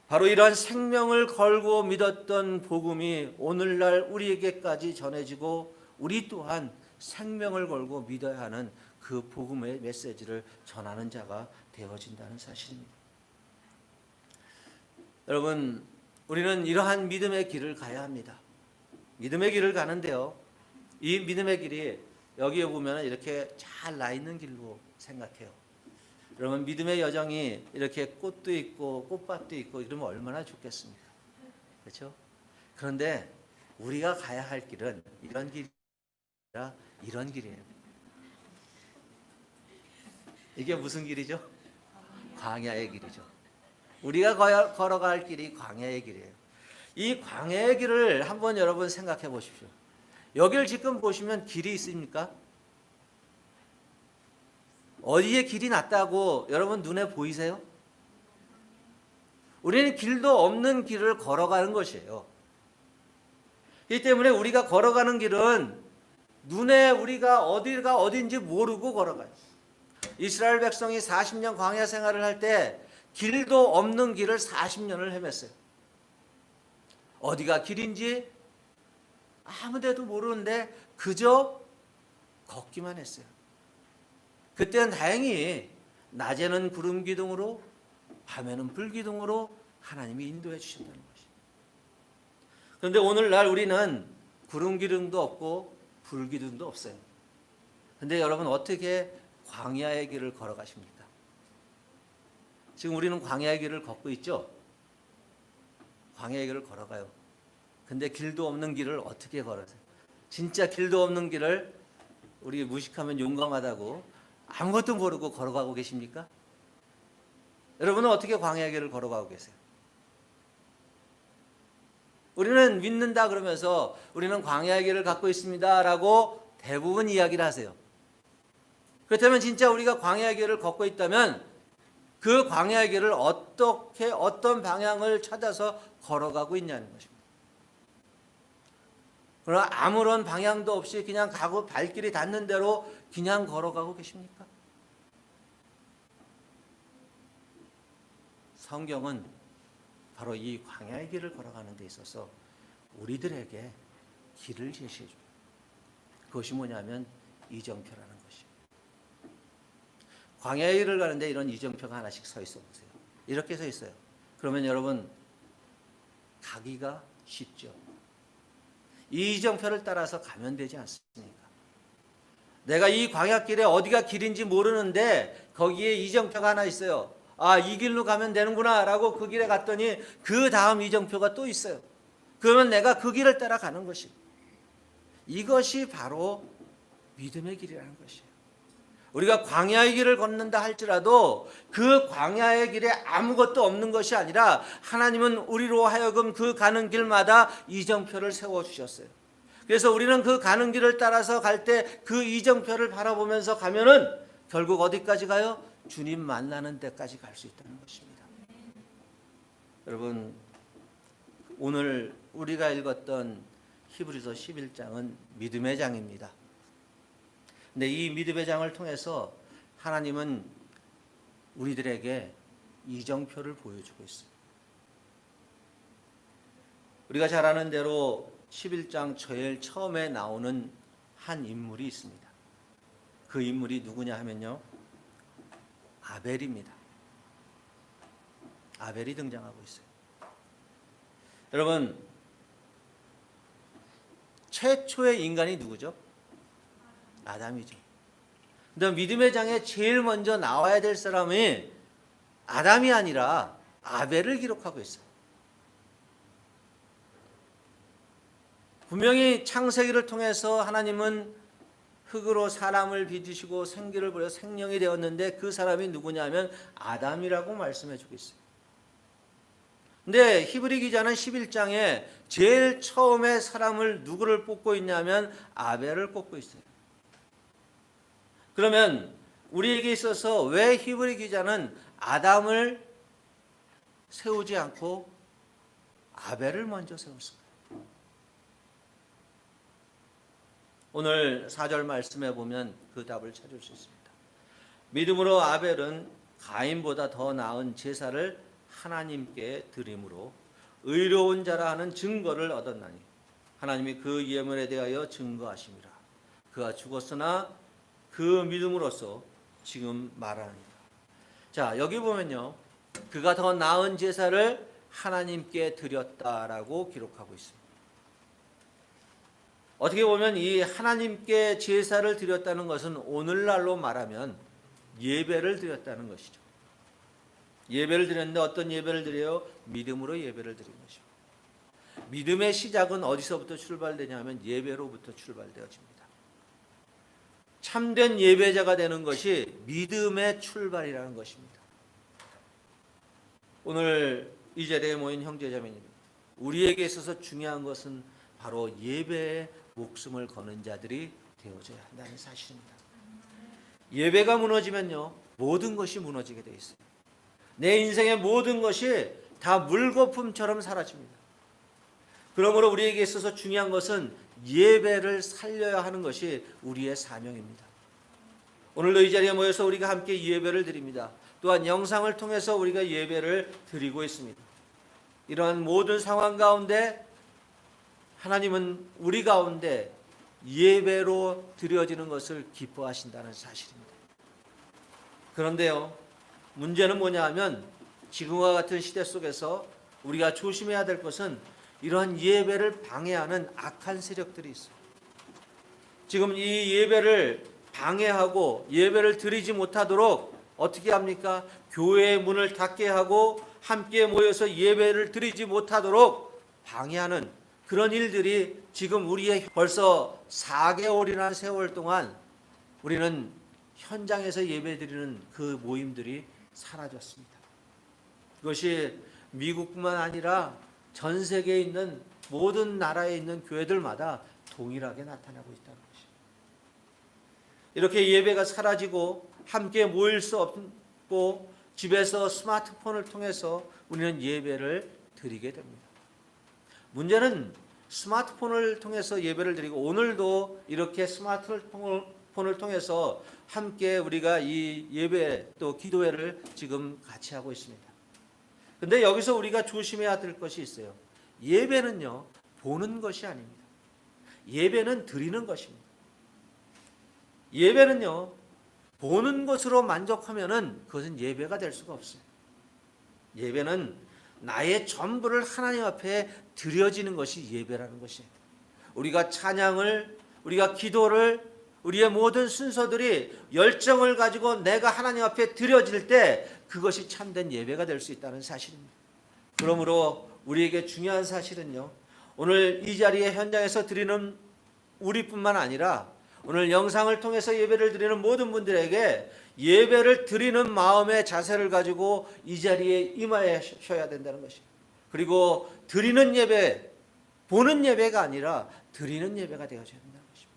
바로 이러한 생명을 걸고 믿었던 복음이 오늘날 우리에게까지 전해지고 우리 또한 생명을 걸고 믿어야 하는 그 복음의 메시지를 전하는 자가 되어진다는 사실입니다. 여러분, 우리는 이러한 믿음의 길을 가야 합니다. 믿음의 길을 가는데요, 이 믿음의 길이 여기에 보면 이렇게 잘 나 있는 길로 생각해요. 여러분, 믿음의 여정이 이렇게 꽃도 있고 꽃밭도 있고 이러면 얼마나 좋겠습니까? 그렇죠? 그런데 우리가 가야 할 길은 이런 길이 아니라 이런 길이에요. 이게 무슨 길이죠? 광야의 길이죠. 우리가 걸어갈 길이 광야의 길이에요. 이 광야의 길을 한번 여러분 생각해 보십시오. 여기를 지금 보시면 길이 있습니까? 어디에 길이 났다고 여러분 눈에 보이세요? 우리는 길도 없는 길을 걸어가는 것이에요. 그렇기 때문에 우리가 걸어가는 길은 눈에 우리가 어디가 어딘지 모르고 걸어가요. 이스라엘 백성이 40년 광야 생활을 할 때 길도 없는 길을 40년을 헤맸어요. 어디가 길인지 아무데도 모르는데 그저 걷기만 했어요. 그때는 다행히 낮에는 구름 기둥으로 밤에는 불 기둥으로 하나님이 인도해 주신다는 것이죠. 그런데 오늘날 우리는 구름 기둥도 없고 불 기둥도 없어요. 그런데 여러분, 어떻게 광야의 길을 걸어가십니까? 지금 우리는 광야의 길을 걷고 있죠? 광야의 길을 걸어가요. 근데 길도 없는 길을 어떻게 걸으세요? 진짜 길도 없는 길을 우리 무식하면 용감하다고 아무것도 모르고 걸어가고 계십니까? 여러분은 어떻게 광야의 길을 걸어가고 계세요? 우리는 믿는다 그러면서 우리는 광야의 길을 갖고 있습니다라고 대부분 이야기를 하세요. 그렇다면 진짜 우리가 광야의 길을 걷고 있다면 그 광야의 길을 어떤 방향을 찾아서 걸어가고 있냐는 것입니다. 그러나 아무런 방향도 없이 그냥 가고 발길이 닿는 대로 그냥 걸어가고 계십니까? 성경은 바로 이 광야의 길을 걸어가는 데 있어서 우리들에게 길을 제시해 줍니다. 그것이 뭐냐면 이정표라는 것이에요. 광야의 길을 가는데 이런 이정표가 하나씩 서 있어 보세요. 이렇게 서 있어요. 그러면 여러분, 가기가 쉽죠. 이 이정표를 따라서 가면 되지 않습니까? 내가 이 광야길에 어디가 길인지 모르는데 거기에 이정표가 하나 있어요. 아, 이 길로 가면 되는구나 라고 그 길에 갔더니 그 다음 이정표가 또 있어요. 그러면 내가 그 길을 따라가는 것이, 이것이 바로 믿음의 길이라는 것이에요. 우리가 광야의 길을 걷는다 할지라도 그 광야의 길에 아무것도 없는 것이 아니라 하나님은 우리로 하여금 그 가는 길마다 이정표를 세워주셨어요. 그래서 우리는 그 가는 길을 따라서 갈 때 그 이정표를 바라보면서 가면은 결국 어디까지 가요? 주님 만나는 데까지 갈 수 있다는 것입니다. 여러분, 오늘 우리가 읽었던 히브리서 11장은 믿음의 장입니다. 근데 이 믿음의 장을 통해서 하나님은 우리들에게 이정표를 보여주고 있어요. 우리가 잘 아는 대로 11장 제일 처음에 나오는 한 인물이 있습니다. 그 인물이 누구냐 하면요, 아벨입니다. 아벨이 등장하고 있어요. 여러분, 최초의 인간이 누구죠? 아담이죠. 근데 믿음의 장에 제일 먼저 나와야 될 사람이 아담이 아니라 아벨을 기록하고 있어요. 분명히 창세기를 통해서 하나님은 흙으로 사람을 빚으시고 생기를 부려 생명이 되었는데 그 사람이 누구냐면 아담이라고 말씀해 주고 있어요. 근데 히브리 기자는 11장에 제일 처음에 사람을 누구를 뽑고 있냐면 아벨을 뽑고 있어요. 그러면 우리에게 있어서 왜 히브리 기자는 아담을 세우지 않고 아벨을 먼저 세웠을까요? 오늘 4절 말씀에 보면 그 답을 찾을 수 있습니다. 믿음으로 아벨은 가인보다 더 나은 제사를 하나님께 드림으로 의로운 자라 하는 증거를 얻었나니 하나님이 그 예물에 대하여 증거하심이라. 그가 죽었으나 그 믿음으로써 지금 말하니라. 자, 여기 보면요, 그가 더 나은 제사를 하나님께 드렸다라고 기록하고 있습니다. 어떻게 보면 이 하나님께 제사를 드렸다는 것은 오늘날로 말하면 예배를 드렸다는 것이죠. 예배를 드렸는데 어떤 예배를 드려요? 믿음으로 예배를 드린 것입니다. 믿음의 시작은 어디서부터 출발되냐면 예배로부터 출발되어집니다. 참된 예배자가 되는 것이 믿음의 출발이라는 것입니다. 오늘 이 자리에 모인 형제자매님, 우리에게 있어서 중요한 것은 바로 예배에 목숨을 거는 자들이 되어져야 한다는 사실입니다. 예배가 무너지면요, 모든 것이 무너지게 되어 있어요. 내 인생의 모든 것이 다 물거품처럼 사라집니다. 그러므로 우리에게 있어서 중요한 것은 예배를 살려야 하는 것이 우리의 사명입니다. 오늘도 이 자리에 모여서 우리가 함께 예배를 드립니다. 또한 영상을 통해서 우리가 예배를 드리고 있습니다. 이러한 모든 상황 가운데 하나님은 우리 가운데 예배로 드려지는 것을 기뻐하신다는 사실입니다. 그런데요, 문제는 뭐냐 하면 지금과 같은 시대 속에서 우리가 조심해야 될 것은 이러한 예배를 방해하는 악한 세력들이 있어요. 지금 이 예배를 방해하고 예배를 드리지 못하도록 어떻게 합니까? 교회의 문을 닫게 하고 함께 모여서 예배를 드리지 못하도록 방해하는 그런 일들이 지금 우리의 벌써 4개월이라는 세월 동안 우리는 현장에서 예배드리는 그 모임들이 사라졌습니다. 그것이 미국뿐만 아니라 전 세계에 있는 모든 나라에 있는 교회들마다 동일하게 나타나고 있다는 것입니다. 이렇게 예배가 사라지고 함께 모일 수 없고 집에서 스마트폰을 통해서 우리는 예배를 드리게 됩니다. 문제는 스마트폰을 통해서 예배를 드리고 오늘도 이렇게 스마트폰을 통해서 함께 우리가 이 예배 또 기도회를 지금 같이 하고 있습니다. 근데 여기서 우리가 조심해야 될 것이 있어요. 예배는요, 보는 것이 아닙니다. 예배는 드리는 것입니다. 예배는요, 보는 것으로 만족하면은 그것은 예배가 될 수가 없어요. 예배는 나의 전부를 하나님 앞에 드려지는 것이 예배라는 것이에요. 우리가 찬양을, 우리가 기도를 우리의 모든 순서들이 열정을 가지고 내가 하나님 앞에 드려질 때 그것이 참된 예배가 될 수 있다는 사실입니다. 그러므로 우리에게 중요한 사실은요, 오늘 이 자리에 현장에서 드리는 우리뿐만 아니라 오늘 영상을 통해서 예배를 드리는 모든 분들에게 예배를 드리는 마음의 자세를 가지고 이 자리에 임하셔야 된다는 것입니다. 그리고 드리는 예배, 보는 예배가 아니라 드리는 예배가 되어져야 된다는 것입니다.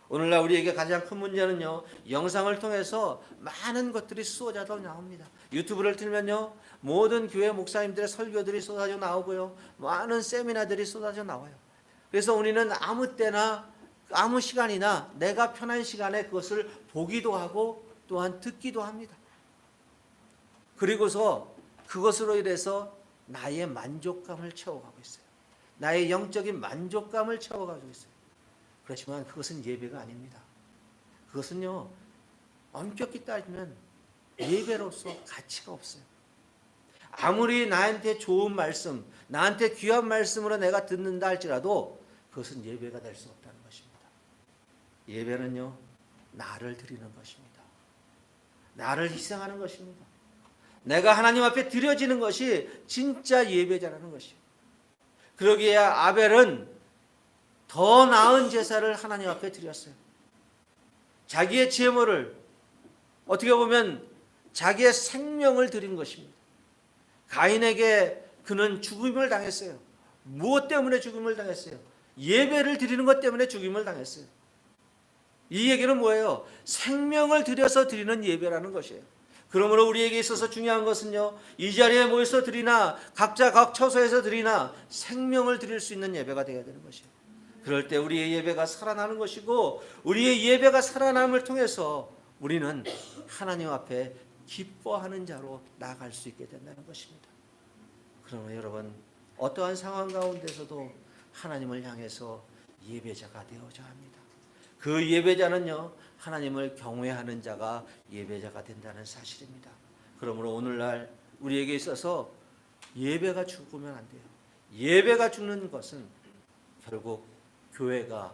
오늘날 우리에게 가장 큰 문제는요, 영상을 통해서 많은 것들이 쏟아져 나옵니다. 유튜브를 틀면요, 모든 교회 목사님들의 설교들이 쏟아져 나오고요, 많은 세미나들이 쏟아져 나와요. 그래서 우리는 아무 때나 아무 시간이나 내가 편한 시간에 그것을 보기도 하고 또한 듣기도 합니다. 그리고서 그것으로 인해서 나의 만족감을 채워가고 있어요. 나의 영적인 만족감을 채워가고 있어요. 그렇지만 그것은 예배가 아닙니다. 그것은요, 엄격히 따지면 예배로서 가치가 없어요. 아무리 나한테 좋은 말씀, 나한테 귀한 말씀으로 내가 듣는다 할지라도 그것은 예배가 될 수 없다는 것입니다. 예배는요, 나를 드리는 것입니다. 나를 희생하는 것입니다. 내가 하나님 앞에 드려지는 것이 진짜 예배자라는 것이에요. 그러기에 아벨은 더 나은 제사를 하나님 앞에 드렸어요. 자기의 제물을, 어떻게 보면 자기의 생명을 드린 것입니다. 가인에게 그는 죽임을 당했어요. 무엇 때문에 죽임을 당했어요? 예배를 드리는 것 때문에 죽임을 당했어요. 이 얘기는 뭐예요? 생명을 들여서 드리는 예배라는 것이에요. 그러므로 우리에게 있어서 중요한 것은요, 이 자리에 모여서 드리나 각자 각 처소에서 드리나 생명을 드릴 수 있는 예배가 되어야 되는 것이에요. 그럴 때 우리의 예배가 살아나는 것이고, 우리의 예배가 살아남을 통해서 우리는 하나님 앞에 기뻐하는 자로 나아갈 수 있게 된다는 것입니다. 그러면 여러분, 어떠한 상황 가운데서도 하나님을 향해서 예배자가 되어야 합니다. 그 예배자는요, 하나님을 경외하는 자가 예배자가 된다는 사실입니다. 그러므로 오늘날 우리에게 있어서 예배가 죽으면 안 돼요. 예배가 죽는 것은 결국 교회가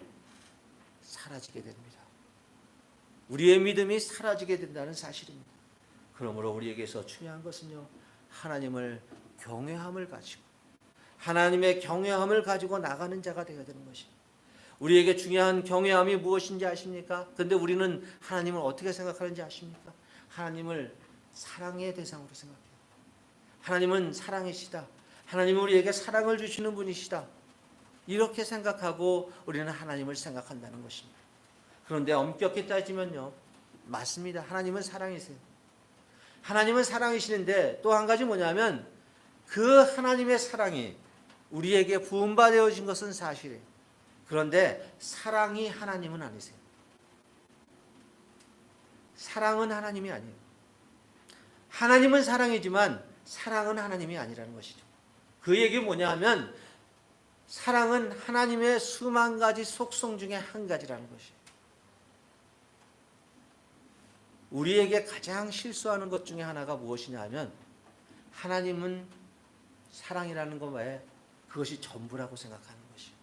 사라지게 됩니다. 우리의 믿음이 사라지게 된다는 사실입니다. 그러므로 우리에게서 중요한 것은요, 하나님을 경외함을 가지고, 하나님의 경외함을 가지고 나가는 자가 되어야 되는 것입니다. 우리에게 중요한 경외함이 무엇인지 아십니까? 그런데 우리는 하나님을 어떻게 생각하는지 아십니까? 하나님을 사랑의 대상으로 생각해요. 하나님은 사랑이시다. 하나님은 우리에게 사랑을 주시는 분이시다. 이렇게 생각하고 우리는 하나님을 생각한다는 것입니다. 그런데 엄격히 따지면요, 맞습니다. 하나님은 사랑이세요. 하나님은 사랑이시는데 또 한 가지 뭐냐면, 그 하나님의 사랑이 우리에게 부음받아진 것은 사실이에요. 그런데 사랑이 하나님은 아니세요. 사랑은 하나님이 아니에요. 하나님은 사랑이지만 사랑은 하나님이 아니라는 것이죠. 그 얘기 뭐냐 하면, 사랑은 하나님의 수만 가지 속성 중에 한 가지라는 것이에요. 우리에게 가장 실수하는 것 중에 하나가 무엇이냐 하면, 하나님은 사랑이라는 것 외에 그것이 전부라고 생각하는 것이에요.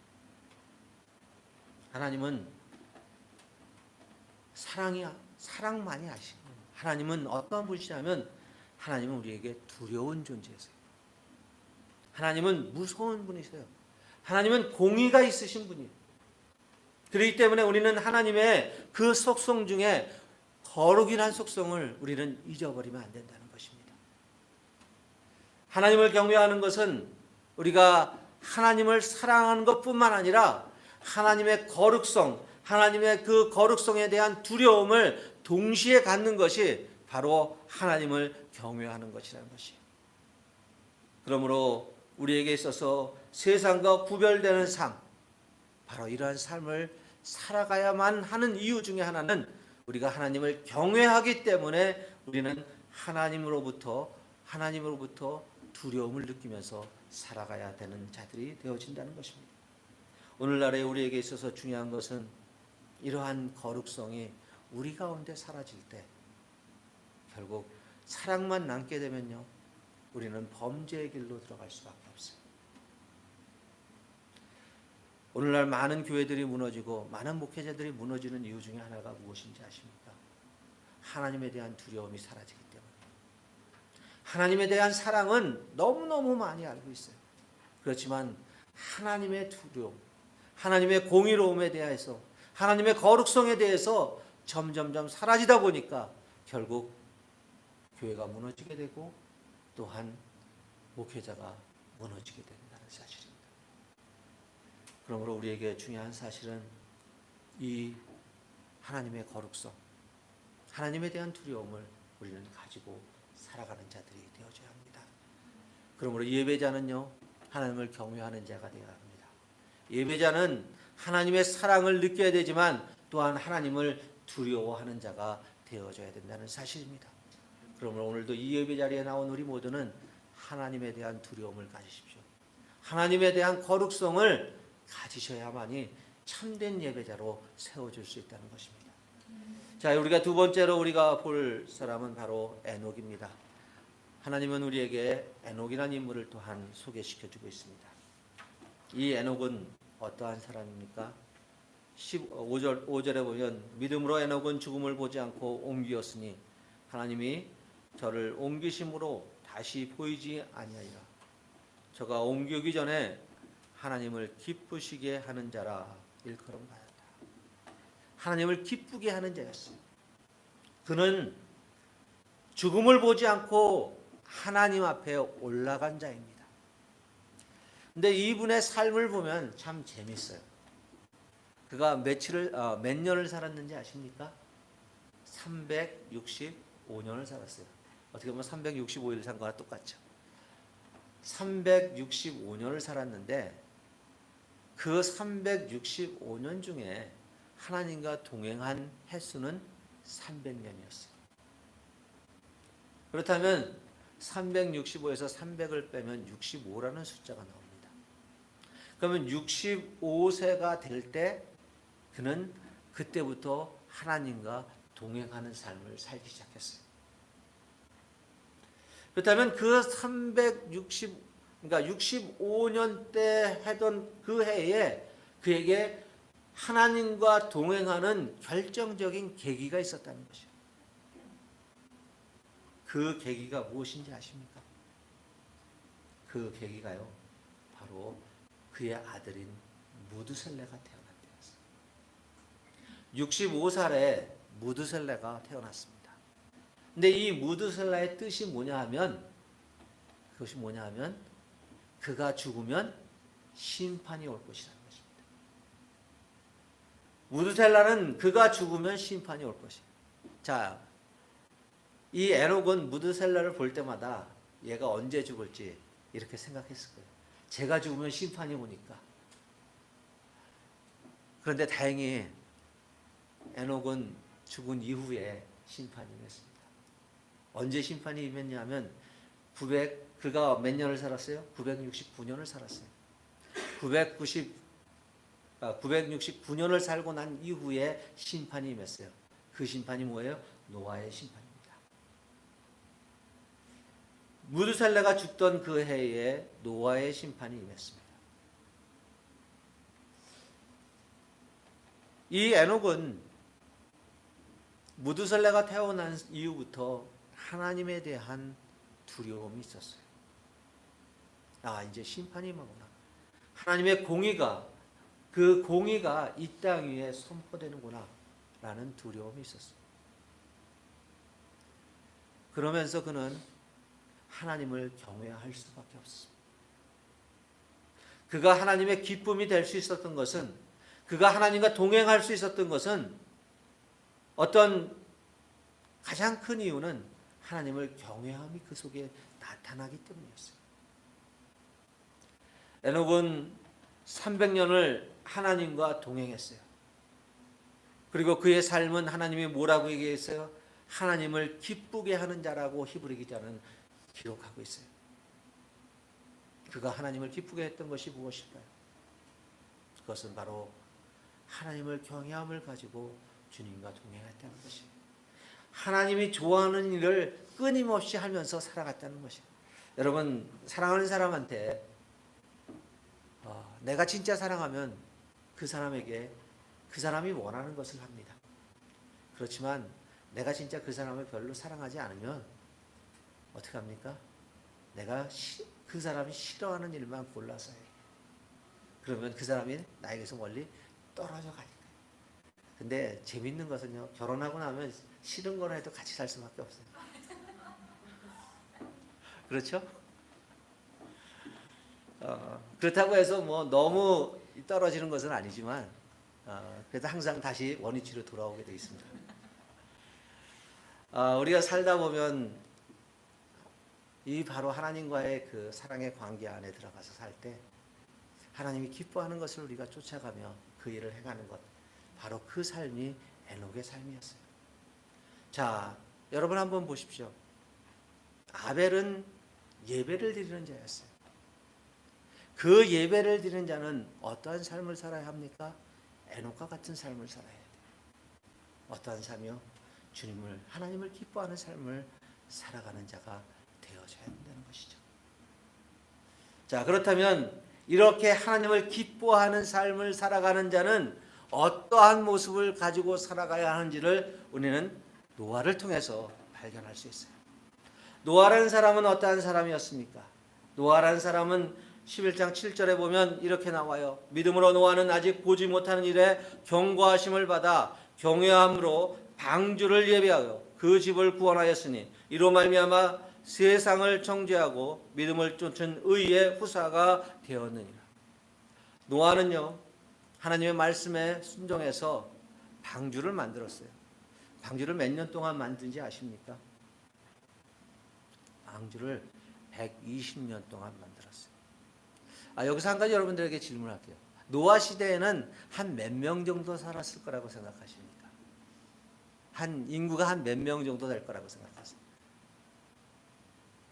하나님은 사랑만이 아시고, 하나님은 어떤 분이시냐면, 하나님은 우리에게 두려운 존재세요. 하나님은 무서운 분이세요. 하나님은 공의가 있으신 분이에요. 그렇기 때문에 우리는 하나님의 그 속성 중에 거룩이라는 속성을 우리는 잊어버리면 안 된다는 것입니다. 하나님을 경외하는 것은 우리가 하나님을 사랑하는 것뿐만 아니라 하나님의 거룩성, 하나님의 그 거룩성에 대한 두려움을 동시에 갖는 것이 바로 하나님을 경외하는 것이라는 것이에요. 그러므로 우리에게 있어서 세상과 구별되는 삶, 바로 이러한 삶을 살아가야만 하는 이유 중에 하나는 우리가 하나님을 경외하기 때문에 우리는 하나님으로부터 두려움을 느끼면서 살아가야 되는 자들이 되어진다는 것입니다. 오늘날에 우리에게 있어서 중요한 것은 이러한 거룩성이 우리 가운데 사라질 때 결국 사랑만 남게 되면요, 우리는 범죄의 길로 들어갈 수밖에 없어요. 오늘날 많은 교회들이 무너지고 많은 목회자들이 무너지는 이유 중에 하나가 무엇인지 아십니까? 하나님에 대한 두려움이 사라지기 때문에. 하나님에 대한 사랑은 너무너무 많이 알고 있어요. 그렇지만 하나님의 두려움, 하나님의 공의로움에 대해서, 하나님의 거룩성에 대해서 점점점 사라지다 보니까 결국 교회가 무너지게 되고 또한 목회자가 무너지게 된다는 사실입니다. 그러므로 우리에게 중요한 사실은 이 하나님의 거룩성, 하나님에 대한 두려움을 우리는 가지고 살아가는 자들이 되어져야 합니다. 그러므로 예배자는요, 하나님을 경외하는 자가 되어야 합니다. 예배자는 하나님의 사랑을 느껴야 되지만 또한 하나님을 두려워하는 자가 되어져야 된다는 사실입니다. 그러므로 오늘도 이 예배 자리에 나온 우리 모두는 하나님에 대한 두려움을 가지십시오. 하나님에 대한 거룩성을 가지셔야만이 참된 예배자로 세워질 수 있다는 것입니다. 자, 우리가 두 번째로 우리가 볼 사람은 바로 에녹입니다. 하나님은 우리에게 에녹이라는 인물을 또한 소개시켜주고 있습니다. 이 에녹은 어떠한 사람입니까? 5절에 보면 믿음으로 에녹은 죽음을 보지 않고 옮기었으니 하나님이 저를 옮기심으로 다시 보이지 아니하리라. 저가 옮기기 전에 하나님을 기쁘시게 하는 자라 일컬음 받았다. 하나님을 기쁘게 하는 자였어요. 그는 죽음을 보지 않고 하나님 앞에 올라간 자입니다. 근데 이분의 삶을 보면 참 재밌어요. 그가 몇 년을 살았는지 아십니까? 365년을 살았어요. 어떻게 보면 365일 산 거와 똑같죠. 365년을 살았는데 그 365년 중에 하나님과 동행한 횟수는 300년이었어요. 그렇다면 365에서 300을 빼면 65라는 숫자가 나옵니다. 그러면 65세가 될 때 그는 그때부터 하나님과 동행하는 삶을 살기 시작했어요. 그렇다면 그 그러니까 65년 때 하던 그 해에 그에게 하나님과 동행하는 결정적인 계기가 있었다는 것이요. 그 계기가 무엇인지 아십니까? 그 계기가요, 바로 그의 아들인 무드셀레가 태어난 때였어요. 65살에 무드셀레가 태어났습니다. 근데 이 무드셀라의 뜻이 뭐냐 하면, 그것이 뭐냐 하면 그가 죽으면 심판이 올 것이라는 것입니다. 무드셀라는 그가 죽으면 심판이 올 것이에요. 자, 이 에녹은 무드셀라를 볼 때마다 얘가 언제 죽을지 이렇게 생각했을 거예요. 제가 죽으면 심판이 오니까. 그런데 다행히 에녹은 죽은 이후에 심판이 임했습니다. 언제 심판이 임했냐면 그가 몇 년을 살았어요? 969년을 살았어요. 969년을 살고 난 이후에 심판이 임했어요. 그 심판이 뭐예요? 노아의 심판입니다. 무드셀레가 죽던 그 해에 노아의 심판이 임했습니다. 이 에녹은 무드셀레가 태어난 이후부터 하나님에 대한 두려움이 있었어요. 아, 이제 심판이 임하구나. 하나님의 공의가, 그 공의가 이 땅 위에 선포되는구나 라는 두려움이 있었어요. 그러면서 그는 하나님을 경외할 수밖에 없습니다. 그가 하나님의 기쁨이 될 수 있었던 것은, 그가 하나님과 동행할 수 있었던 것은 어떤 가장 큰 이유는 하나님을 경외함이 그 속에 나타나기 때문이었어요. 에녹은 300년을 하나님과 동행했어요. 그리고 그의 삶은 하나님이 뭐라고 얘기했어요? 하나님을 기쁘게 하는 자라고 히브리 기자는 기록하고 있어요. 그가 하나님을 기쁘게 했던 것이 무엇일까요? 그것은 바로 하나님을 경외함을 가지고 주님과 동행했다는 것이에요. 하나님이 좋아하는 일을 끊임없이 하면서 살아갔다는 것이에요. 여러분, 사랑하는 사람한테 내가 진짜 사랑하면 그 사람에게 그 사람이 원하는 것을 합니다. 그렇지만 내가 진짜 그 사람을 별로 사랑하지 않으면 어떻게 합니까? 내가 그 사람이 싫어하는 일만 골라서 해. 그러면 그 사람이 나에게서 멀리 떨어져 가니까. 근데 재밌는 것은요, 결혼하고 나면 싫은 거나 해도 같이 살 수밖에 없어요. 그렇죠? 그렇다고 해서 뭐 너무 떨어지는 것은 아니지만 그래도 항상 다시 원위치로 돌아오게 되어 있습니다. 우리가 살다 보면 이 바로 하나님과의 그 사랑의 관계 안에 들어가서 살 때 하나님이 기뻐하는 것을 우리가 쫓아가며 그 일을 해가는 것, 바로 그 삶이 에녹의 삶이었어요. 자, 여러분 한번 보십시오. 아벨은 예배를 드리는 자였어요. 그 예배를 드리는 자는 어떠한 삶을 살아야 합니까? 에녹과 같은 삶을 살아야 돼요. 어떠한 삶이요? 주님을, 하나님을 기뻐하는 삶을 살아가는 자가 되어져야 된다는 것이죠. 자, 그렇다면 이렇게 하나님을 기뻐하는 삶을 살아가는 자는 어떠한 모습을 가지고 살아가야 하는지를 우리는 노아를 통해서 발견할 수 있어요. 노아라는 사람은 어떠한 사람이었습니까? 노아라는 사람은 11장 7절에 보면 이렇게 나와요. 믿음으로 노아는 아직 보지 못하는 일에 경고하심을 받아 경외함으로 방주를 예비하여 그 집을 구원하였으니 이로 말미암아 세상을 정죄하고 믿음을 쫓은 의의 후사가 되었느니라. 노아는요, 하나님의 말씀에 순종해서 방주를 만들었어요. 방주를 몇 년 동안 만든지 아십니까? 방주를 120년 동안 만들었어요. 여기서 한 가지 여러분들에게 질문할게요. 노아 시대에는 한 몇 명 정도 살았을 거라고 생각하십니까? 인구가 한 몇 명 정도 될 거라고 생각하세요?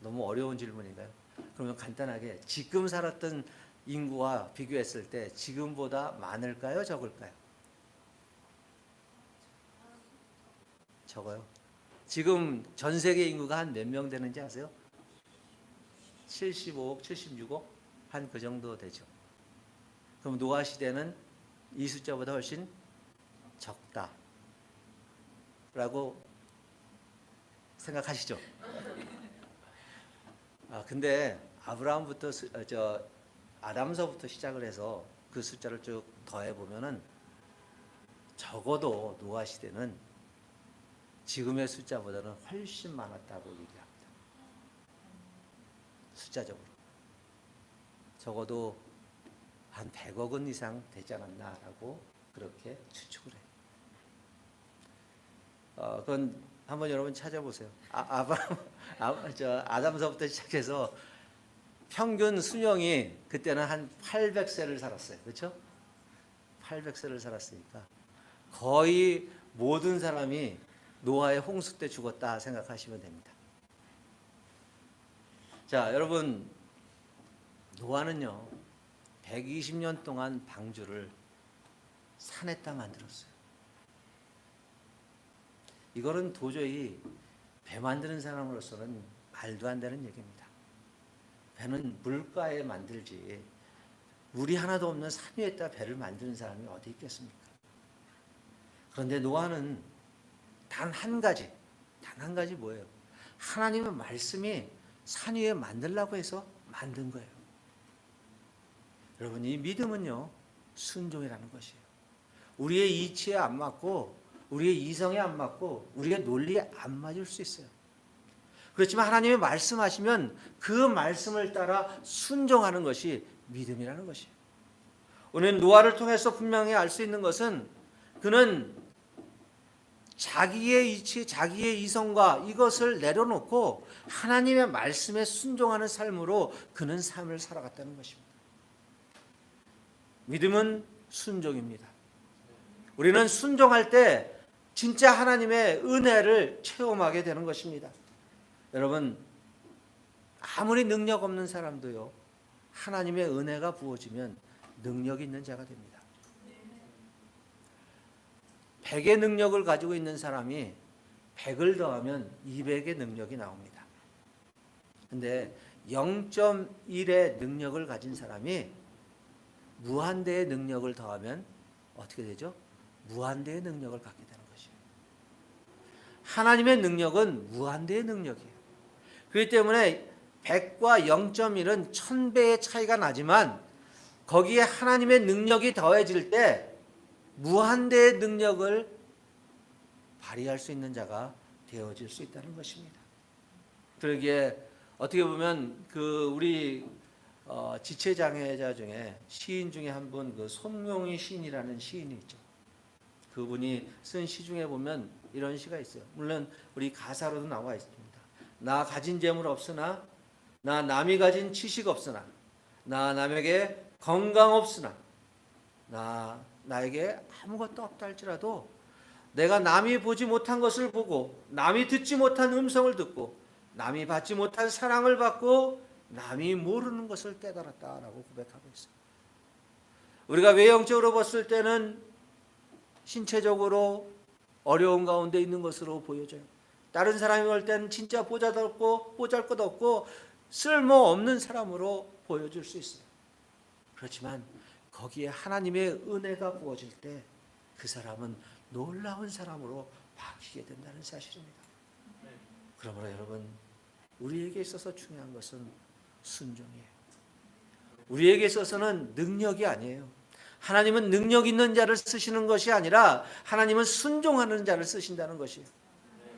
너무 어려운 질문인가요? 그러면 간단하게 지금 살았던 인구와 비교했을 때 지금보다 많을까요? 적을까요? 적어요. 지금 전 세계 인구가 한 몇 명 되는지 아세요? 75억, 76억? 한 그 정도 되죠. 그럼 노아 시대는 이 숫자보다 훨씬 적다라고 생각하시죠? 근데 아브라함부터 아담서부터 시작을 해서 그 숫자를 쭉 더해 보면은 적어도 노아 시대는 지금의 숫자보다는 훨씬 많았다고 얘기합니다. 숫자적으로 적어도 한 100억은 이상 되지 않았나라고 그렇게 추측을 해요. 그건 한번 여러분 찾아보세요. 아담서부터 시작해서 평균 수명이 그때는 한 800세를 살았어요. 그렇죠? 800세를 살았으니까 거의 모든 사람이 노아의 홍수 때 죽었다 생각하시면 됩니다. 자, 여러분, 노아는요 120년 동안 방주를 산에다 만들었어요. 이거는 도저히 배 만드는 사람으로서는 말도 안 되는 얘기입니다. 배는 물가에 만들지 물이 하나도 없는 산 위에다 배를 만드는 사람이 어디 있겠습니까? 그런데 노아는 단 한 가지 뭐예요? 하나님의 말씀이 산 위에 만들라고 해서 만든 거예요. 여러분, 이 믿음은요 순종이라는 것이에요. 우리의 이치에 안 맞고 우리의 이성에 안 맞고 우리의 논리에 안 맞을 수 있어요. 그렇지만 하나님이 말씀하시면 그 말씀을 따라 순종하는 것이 믿음이라는 것이에요. 오늘 노아를 통해서 분명히 알 수 있는 것은 그는 자기의 이치, 자기의 이성과 이것을 내려놓고 하나님의 말씀에 순종하는 삶으로 그는 삶을 살아갔다는 것입니다. 믿음은 순종입니다. 우리는 순종할 때 진짜 하나님의 은혜를 체험하게 되는 것입니다. 여러분, 아무리 능력 없는 사람도요 하나님의 은혜가 부어지면 능력 있는 자가 됩니다. 100의 능력을 가지고 있는 사람이 100을 더하면 200의 능력이 나옵니다. 근데 0.1의 능력을 가진 사람이 무한대의 능력을 더하면 어떻게 되죠? 무한대의 능력을 갖게 되는 것이에요. 하나님의 능력은 무한대의 능력이에요. 그렇기 때문에 100과 0.1은 1000배의 차이가 나지만 거기에 하나님의 능력이 더해질 때 무한대의 능력을 발휘할 수 있는 자가 되어질 수 있다는 것입니다. 그러기에 어떻게 보면 우리 지체장애자 중에 시인 중에 한 분 손명희 시인이라는 시인이 있죠. 그분이 쓴 시 중에 보면 이런 시가 있어요. 물론 우리 가사로도 나와 있습니다. 나 가진 재물 없으나 나 남이 가진 지식 없으나 나 남에게 건강 없으나 나에게 아무것도 없다 할지라도 내가 남이 보지 못한 것을 보고 남이 듣지 못한 음성을 듣고 남이 받지 못한 사랑을 받고 남이 모르는 것을 깨달았다라고 고백하고 있어요. 우리가 외형적으로 봤을 때는 신체적으로 어려운 가운데 있는 것으로 보여져요. 다른 사람이 볼 때는 진짜 보잘것없고 쓸모없는 사람으로 보여줄 수 있어요. 그렇지만 거기에 하나님의 은혜가 부어질 때 그 사람은 놀라운 사람으로 바뀌게 된다는 사실입니다. 그러므로 여러분, 우리에게 있어서 중요한 것은 순종이에요. 우리에게 있어서는 능력이 아니에요. 하나님은 능력 있는 자를 쓰시는 것이 아니라 하나님은 순종하는 자를 쓰신다는 것이에요.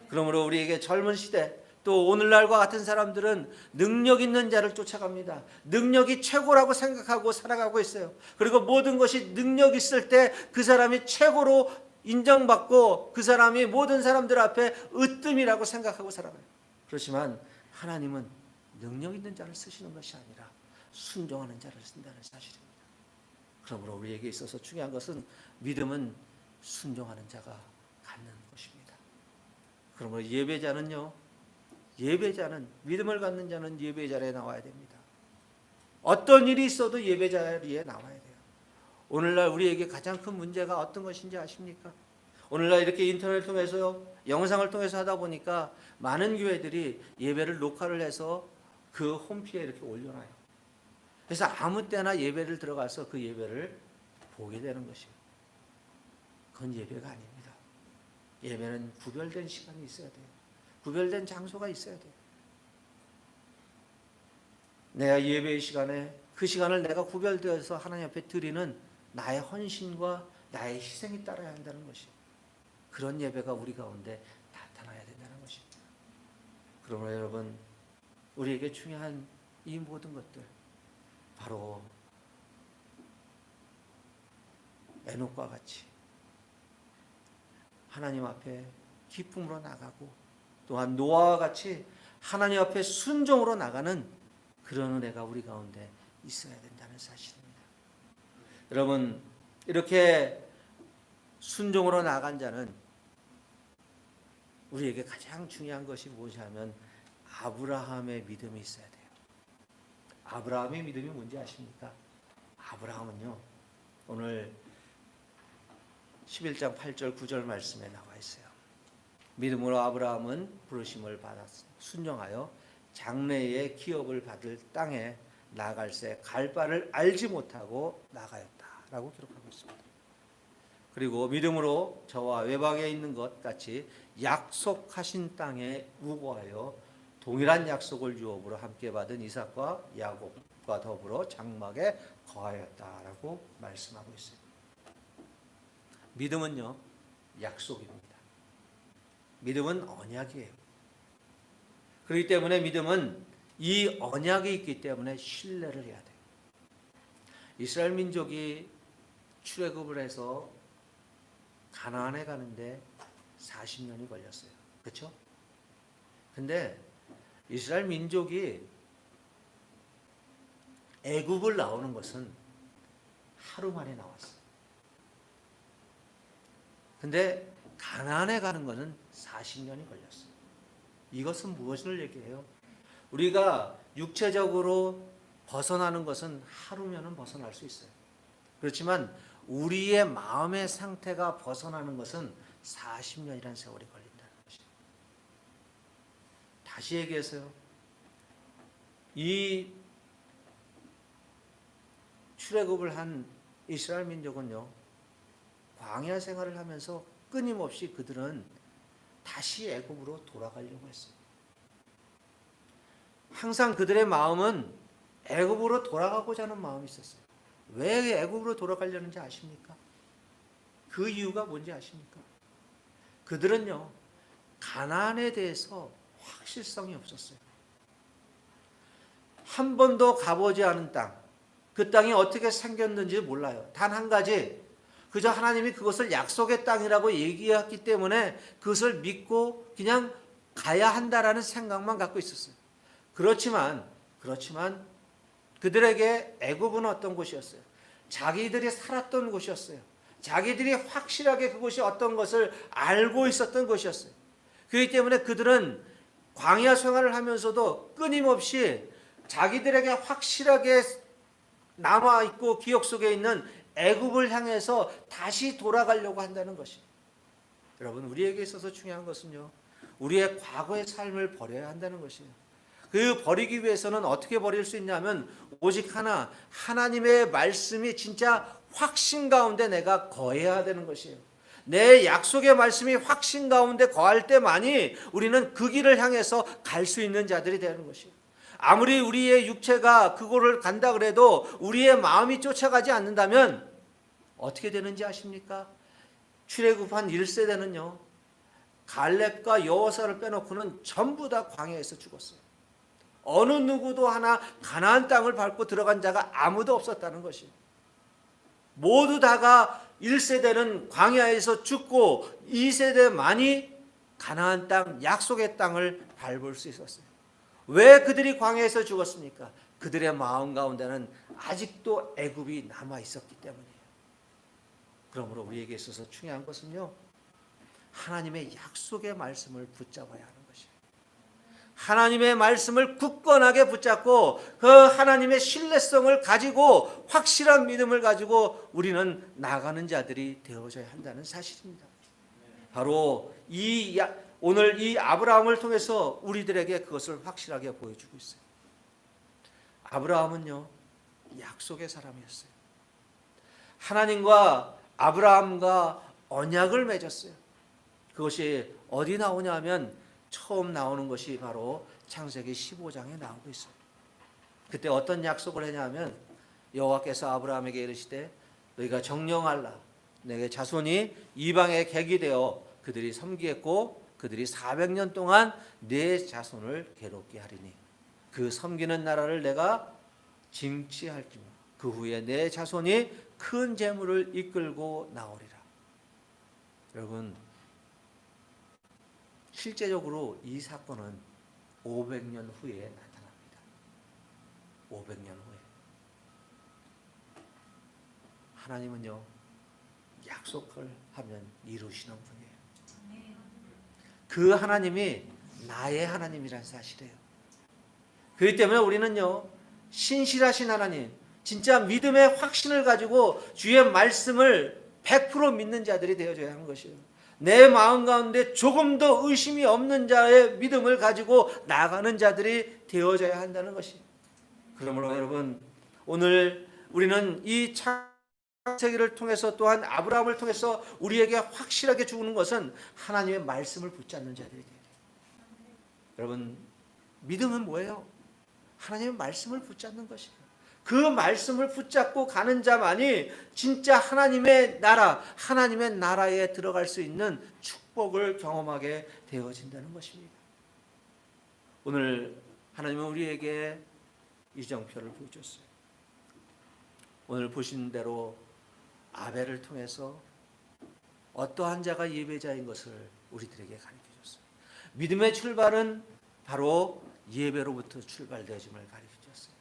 그러므로 우리에게 젊은 시대 또 오늘날과 같은 사람들은 능력 있는 자를 쫓아갑니다. 능력이 최고라고 생각하고 살아가고 있어요. 그리고 모든 것이 능력 있을 때 그 사람이 최고로 인정받고 그 사람이 모든 사람들 앞에 으뜸이라고 생각하고 살아가요. 그렇지만 하나님은 능력 있는 자를 쓰시는 것이 아니라 순종하는 자를 쓴다는 사실입니다. 그러므로 우리에게 있어서 중요한 것은 믿음은 순종하는 자가 갖는 것입니다. 그러므로 예배자는 믿음을 갖는 자는 예배 자리에 나와야 됩니다. 어떤 일이 있어도 예배 자리에 나와야 돼요. 오늘날 우리에게 가장 큰 문제가 어떤 것인지 아십니까? 오늘날 이렇게 인터넷을 통해서 영상을 통해서 하다 보니까 많은 교회들이 예배를 녹화를 해서 그 홈피에 이렇게 올려놔요. 그래서 아무 때나 예배를 들어가서 그 예배를 보게 되는 것이에요. 그건 예배가 아닙니다. 예배는 구별된 시간이 있어야 돼요. 구별된 장소가 있어야 돼요. 내가 예배의 시간에 그 시간을 내가 구별되어서 하나님 앞에 드리는 나의 헌신과 나의 희생이 따라야 한다는 것이에요. 그런 예배가 우리 가운데 나타나야 된다는 것입니다. 그러므로 여러분, 우리에게 중요한 이 모든 것들 바로 에녹과 같이 하나님 앞에 기쁨으로 나가고 또한 노아와 같이 하나님 앞에 순종으로 나가는 그런 은혜가 우리 가운데 있어야 된다는 사실입니다. 여러분, 이렇게 순종으로 나간 자는 우리에게 가장 중요한 것이 무엇이냐면 아브라함의 믿음이 있어야 돼요. 아브라함의 믿음이 뭔지 아십니까? 아브라함은요, 오늘 11장 8절 9절 말씀에 나와 있어요. 믿음으로 아브라함은 부르심을 받았으니 순종하여 장래의 기업을 받을 땅에 나갈새 갈 바를 알지 못하고 나가였다라고 기록하고 있습니다. 그리고 믿음으로 저와 외방에 있는 것 같이 약속하신 땅에 우거하여 동일한 약속을 유업으로 함께 받은 이삭과 야곱과 더불어 장막에 거하였다라고 말씀하고 있어요. 믿음은요, 약속입니다. 믿음은 언약이에요. 그렇기 때문에 믿음은 이 언약이 있기 때문에 신뢰를 해야 돼요. 이스라엘 민족이 출애굽을 해서 가나안에 가는데 40년이 걸렸어요. 그렇죠? 근데 이스라엘 민족이 애굽을 나오는 것은 하루 만에 나왔어요. 근데 가나안에 가는 것은 40년이 걸렸어요. 이것은 무엇을 얘기해요? 우리가 육체적으로 벗어나는 것은 하루면은 벗어날 수 있어요. 그렇지만 우리의 마음의 상태가 벗어나는 것은 40년이라는 세월이 걸린다는 것이에요. 다시 얘기해서요. 이 출애굽을 한 이스라엘 민족은요, 광야 생활을 하면서 끊임없이 그들은 다시 애굽으로 돌아가려고 했어요. 항상 그들의 마음은 애굽으로 돌아가고자 하는 마음이 있었어요. 왜 애굽으로 돌아가려는지 아십니까? 그 이유가 뭔지 아십니까? 그들은요, 가나안에 대해서 확실성이 없었어요. 한 번도 가보지 않은 땅, 그 땅이 어떻게 생겼는지 몰라요. 단 한 가지, 그저 하나님이 그것을 약속의 땅이라고 얘기했기 때문에 그것을 믿고 그냥 가야 한다라는 생각만 갖고 있었어요. 그렇지만 그들에게 애굽은 어떤 곳이었어요? 자기들이 살았던 곳이었어요. 자기들이 확실하게 그곳이 어떤 것을 알고 있었던 곳이었어요. 그렇기 때문에 그들은 광야 생활을 하면서도 끊임없이 자기들에게 확실하게 남아있고 기억 속에 있는 애굽을 향해서 다시 돌아가려고 한다는 것이에요. 여러분, 우리에게 있어서 중요한 것은요, 우리의 과거의 삶을 버려야 한다는 것이에요. 그 버리기 위해서는 어떻게 버릴 수 있냐면 오직 하나, 하나님의 말씀이 진짜 확신 가운데 내가 거해야 되는 것이에요. 내 약속의 말씀이 확신 가운데 거할 때만이 우리는 그 길을 향해서 갈 수 있는 자들이 되는 것이에요. 아무리 우리의 육체가 그곳을 간다 그래도 우리의 마음이 쫓아가지 않는다면 어떻게 되는지 아십니까? 출애굽한 1세대는요, 갈렙과 여호사를 빼놓고는 전부 다 광야에서 죽었어요. 어느 누구도 하나 가나안 땅을 밟고 들어간 자가 아무도 없었다는 것이에요. 모두 다가 1세대는 광야에서 죽고 2세대만이 가나안 땅, 약속의 땅을 밟을 수 있었어요. 왜 그들이 광야에서 죽었습니까? 그들의 마음 가운데는 아직도 애굽이 남아 있었기 때문이에요. 그러므로 우리에게 있어서 중요한 것은요, 하나님의 약속의 말씀을 붙잡아야 하는 것이에요. 하나님의 말씀을 굳건하게 붙잡고 그 하나님의 신뢰성을 가지고 확실한 믿음을 가지고 우리는 나가는 자들이 되어져야 한다는 사실입니다. 바로 오늘 이 아브라함을 통해서 우리들에게 그것을 확실하게 보여주고 있어요. 아브라함은요, 약속의 사람이었어요. 하나님과 아브라함과 언약을 맺었어요. 그것이 어디 나오냐 하면 처음 나오는 것이 바로 창세기 15장에 나오고 있어요. 그때 어떤 약속을 했냐면 여호와께서 아브라함에게 이르시되 너희가 정령하라. 내게 자손이 이방의 객이 되어 그들이 섬기겠고 그들이 400년 동안 내 자손을 괴롭게 하리니 그 섬기는 나라를 내가 징치할지며 그 후에 내 자손이 큰 재물을 이끌고 나오리라. 여러분, 실제적으로 이 사건은 500년 후에 나타납니다. 500년 후에. 하나님은요, 약속을 하면 이루시는 분이에요. 그 하나님이 나의 하나님이란 사실이에요. 그렇기 때문에 우리는요, 신실하신 하나님, 진짜 믿음의 확신을 가지고 주의 말씀을 100% 믿는 자들이 되어져야 하는 것이에요. 내 마음 가운데 조금도 의심이 없는 자의 믿음을 가지고 나가는 자들이 되어져야 한다는 것이에요. 그러므로 여러분, 오늘 우리는 이 창세기를 통해서 또한 아브라함을 통해서 우리에게 확실하게 주는 것은 하나님의 말씀을 붙잡는 자들이 돼요. 여러분, 믿음은 뭐예요? 하나님의 말씀을 붙잡는 것이에요. 그 말씀을 붙잡고 가는 자만이 진짜 하나님의 나라에 들어갈 수 있는 축복을 경험하게 되어진다는 것입니다. 오늘 하나님은 우리에게 이정표를 보여줬어요. 오늘 보신 대로 아벨을 통해서 어떠한 자가 예배자인 것을 우리들에게 가르쳐줬어요. 믿음의 출발은 바로 예배로부터 출발되어짐을 가르쳐줬어요.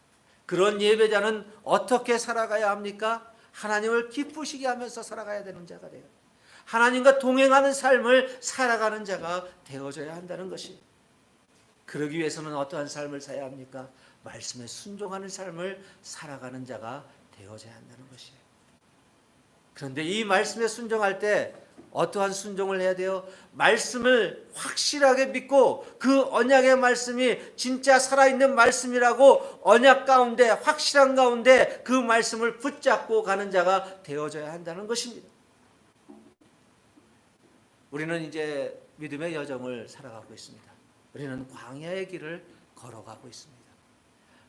그런 예배자는 어떻게 살아가야 합니까? 하나님을 기쁘시게 하면서 살아가야 되는 자가 돼요. 하나님과 동행하는 삶을 살아가는 자가 되어져야 한다는 것이. 그러기 위해서는 어떠한 삶을 살아야 합니까? 말씀에 순종하는 삶을 살아가는 자가 되어져야 한다는 것이에요. 그런데 이 말씀에 순종할 때 어떠한 순종을 해야 돼요? 말씀을 확실하게 믿고 그 언약의 말씀이 진짜 살아있는 말씀이라고 언약 가운데 확실한 가운데 그 말씀을 붙잡고 가는 자가 되어져야 한다는 것입니다. 우리는 이제 믿음의 여정을 살아가고 있습니다. 우리는 광야의 길을 걸어가고 있습니다.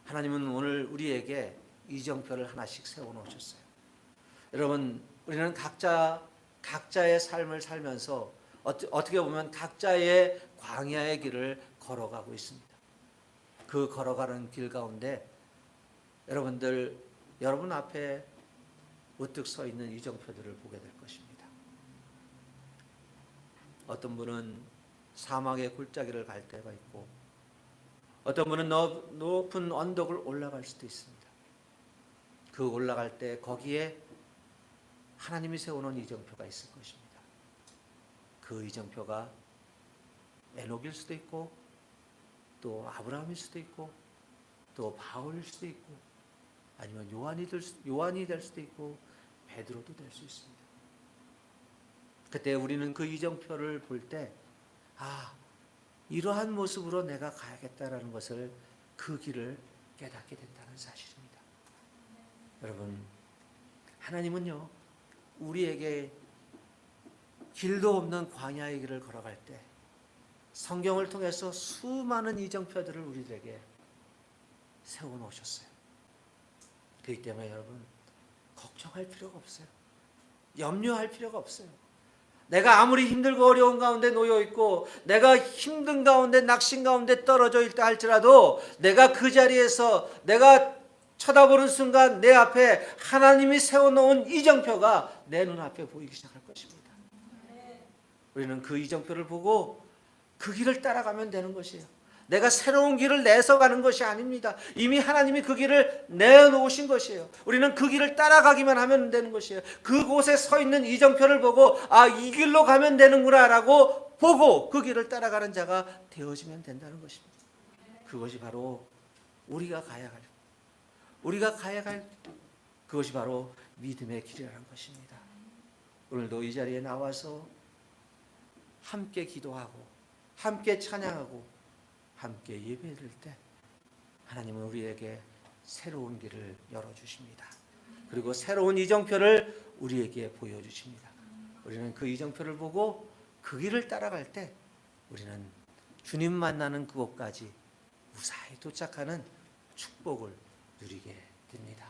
하나님은 오늘 우리에게 이정표를 하나씩 세워놓으셨어요. 여러분, 우리는 각자의 삶을 살면서 어떻게 보면 각자의 광야의 길을 걸어가고 있습니다. 그 걸어가는 길 가운데 여러분 앞에 우뚝 서 있는 이정표들을 보게 될 것입니다. 어떤 분은 사막의 골짜기를 갈 때가 있고, 어떤 분은 높은 언덕을 올라갈 수도 있습니다. 그 올라갈 때 거기에 하나님이 세워놓은 이정표가 있을 것입니다. 그 이정표가 에녹일 수도 있고, 또 아브라함일 수도 있고, 또 바울일 수도 있고, 아니면 요한이 될 수도 있고, 베드로도 될 수 있습니다. 그때 우리는 그 이정표를 볼 때, 이러한 모습으로 내가 가야겠다라는 것을, 그 길을 깨닫게 된다는 사실입니다. 여러분, 하나님은요, 우리에게 길도 없는 광야의 길을 걸어갈 때 성경을 통해서 수많은 이정표들을 우리들에게 세워놓으셨어요. 그렇기 때문에 여러분, 걱정할 필요가 없어요. 염려할 필요가 없어요. 내가 아무리 힘들고 어려운 가운데 놓여 있고, 내가 힘든 가운데 낙심 가운데 떨어져 있다 할지라도, 내가 그 자리에서 내가 쳐다보는 순간 내 앞에 하나님이 세워놓은 이정표가 내 눈앞에 보이기 시작할 것입니다. 우리는 그 이정표를 보고 그 길을 따라가면 되는 것이에요. 내가 새로운 길을 내서 가는 것이 아닙니다. 이미 하나님이 그 길을 내놓으신 것이에요. 우리는 그 길을 따라가기만 하면 되는 것이에요. 그곳에 서 있는 이정표를 보고 이 길로 가면 되는구나 라고 보고 그 길을 따라가는 자가 되어지면 된다는 것입니다. 그것이 바로 우리가 가야 할 그것이 바로 믿음의 길이라는 것입니다. 오늘도 이 자리에 나와서 함께 기도하고 함께 찬양하고 함께 예배드릴 때 하나님은 우리에게 새로운 길을 열어주십니다. 그리고 새로운 이정표를 우리에게 보여주십니다. 우리는 그 이정표를 보고 그 길을 따라갈 때 우리는 주님 만나는 그곳까지 무사히 도착하는 축복을 누리게 됩니다.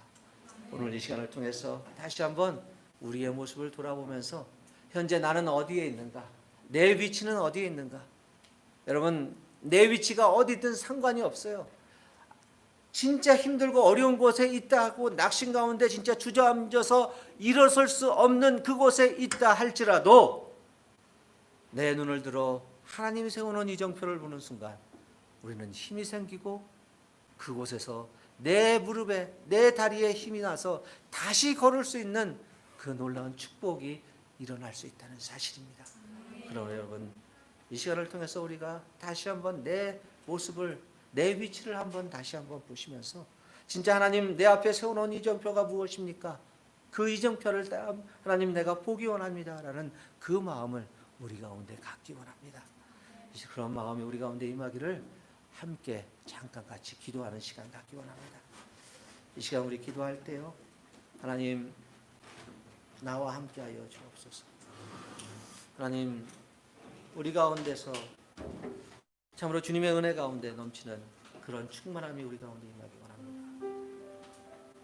오늘 이 시간을 통해서 다시 한번 우리의 모습을 돌아보면서 현재 나는 어디에 있는가? 내 위치는 어디에 있는가? 여러분, 내 위치가 어디든 상관이 없어요. 진짜 힘들고 어려운 곳에 있다 하고 낙심 가운데 진짜 주저앉아서 일어설 수 없는 그곳에 있다 할지라도 내 눈을 들어 하나님이 세워놓은 이정표를 보는 순간 우리는 힘이 생기고 그곳에서 내 무릎에 내 다리에 힘이 나서 다시 걸을 수 있는 그 놀라운 축복이 일어날 수 있다는 사실입니다. 그러나 여러분, 이 시간을 통해서 우리가 다시 한번 내 모습을, 내 위치를 한번 다시 한번 보시면서 진짜 하나님 내 앞에 세워놓은 이정표가 무엇입니까? 그 이정표를 하나님 내가 보기 원합니다 라는 그 마음을 우리 가운데 갖기 원합니다. 그런 마음이 우리 가운데 임하기를 함께 잠깐 같이 기도하는 시간 갖기 원합니다. 이 시간 우리 기도할 때요, 하나님 나와 함께하여 주옵소서. 하나님, 우리 가운데서 참으로 주님의 은혜 가운데 넘치는 그런 충만함이 우리 가운데 임하기 원합니다.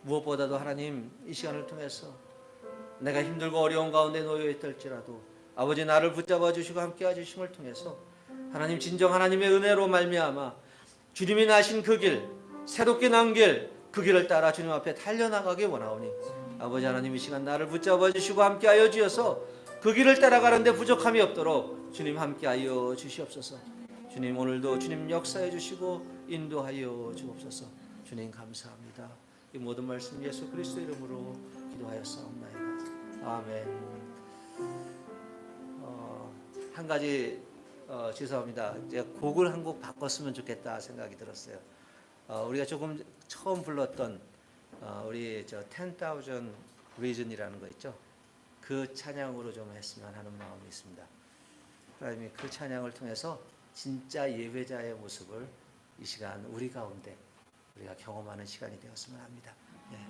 무엇보다도 하나님, 이 시간을 통해서 내가 힘들고 어려운 가운데 놓여 있을지라도 아버지 나를 붙잡아 주시고 함께해 주심을 통해서 하나님, 진정 하나님의 은혜로 말미암아 주님이 나신 그 길, 새롭게 난 길, 그 길을 따라 주님 앞에 달려나가기 원하오니 아버지 하나님, 이 시간 나를 붙잡아 주시고 함께하여 주셔서 그 길을 따라가는데 부족함이 없도록 주님 함께하여 주시옵소서. 주님, 오늘도 주님 역사해 주시고 인도하여 주옵소서. 주님 감사합니다. 이 모든 말씀 예수 그리스도 이름으로 기도하였사옵나이다. 아멘. 한 가지 죄송합니다. 제가 곡을 한 곡 바꿨으면 좋겠다 생각이 들었어요. 우리가 조금 처음 불렀던 우리 10,000 Reason이라는 거 있죠. 그 찬양으로 좀 했으면 하는 마음이 있습니다. 하나님이 그 찬양을 통해서 진짜 예배자의 모습을 이 시간 우리 가운데 우리가 경험하는 시간이 되었으면 합니다. 네.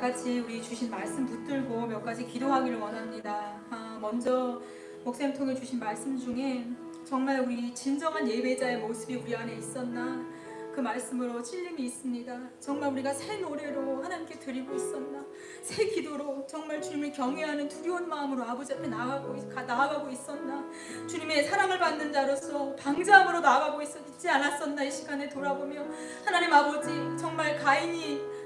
같이 우리 주신 말씀 붙들고 몇 가지 기도하기를 원합니다. 먼저 목사님 통해 주신 말씀 중에 정말 우리 진정한 예배자의 모습이 우리 안에 있었나, 그 말씀으로 찔림이 있습니다. 정말 우리가 새 노래로 하나님께 드리고 있었나, 새 기도로 정말 주님을 경외하는 두려운 마음으로 아버지 앞에 나아가고 있었나, 주님의 사랑을 받는 자로서 방자함으로 나아가고 있지 않았었나. 이 시간에 돌아보며 하나님 아버지, 정말 가인이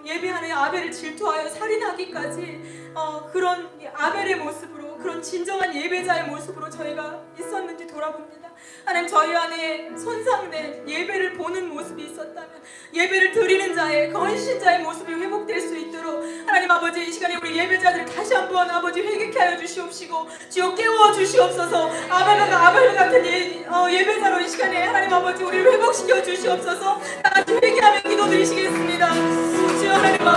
예배하는 아벨을 질투하여 살인하기까지 그런 아벨의 모습으로, 그런 진정한 예배자의 모습으로 저희가 있었는지 돌아봅니다. 하나님, 저희 안에 손상된 예배를 보는 모습이 있었다면, 예배를 드리는 자의, 건신자의 모습이 회복될 수 있도록 하나님 아버지, 이 시간에 우리 예배자들 다시 한번 아버지 회개케 하여 주시옵시고 주여 깨워 주시옵소서. 아벨 같은 예배자로 이 시간에 하나님 아버지 우리를 회복시켜 주시옵소서. 다 같이 회개하며 기도드리시겠습니다. 주여 하나님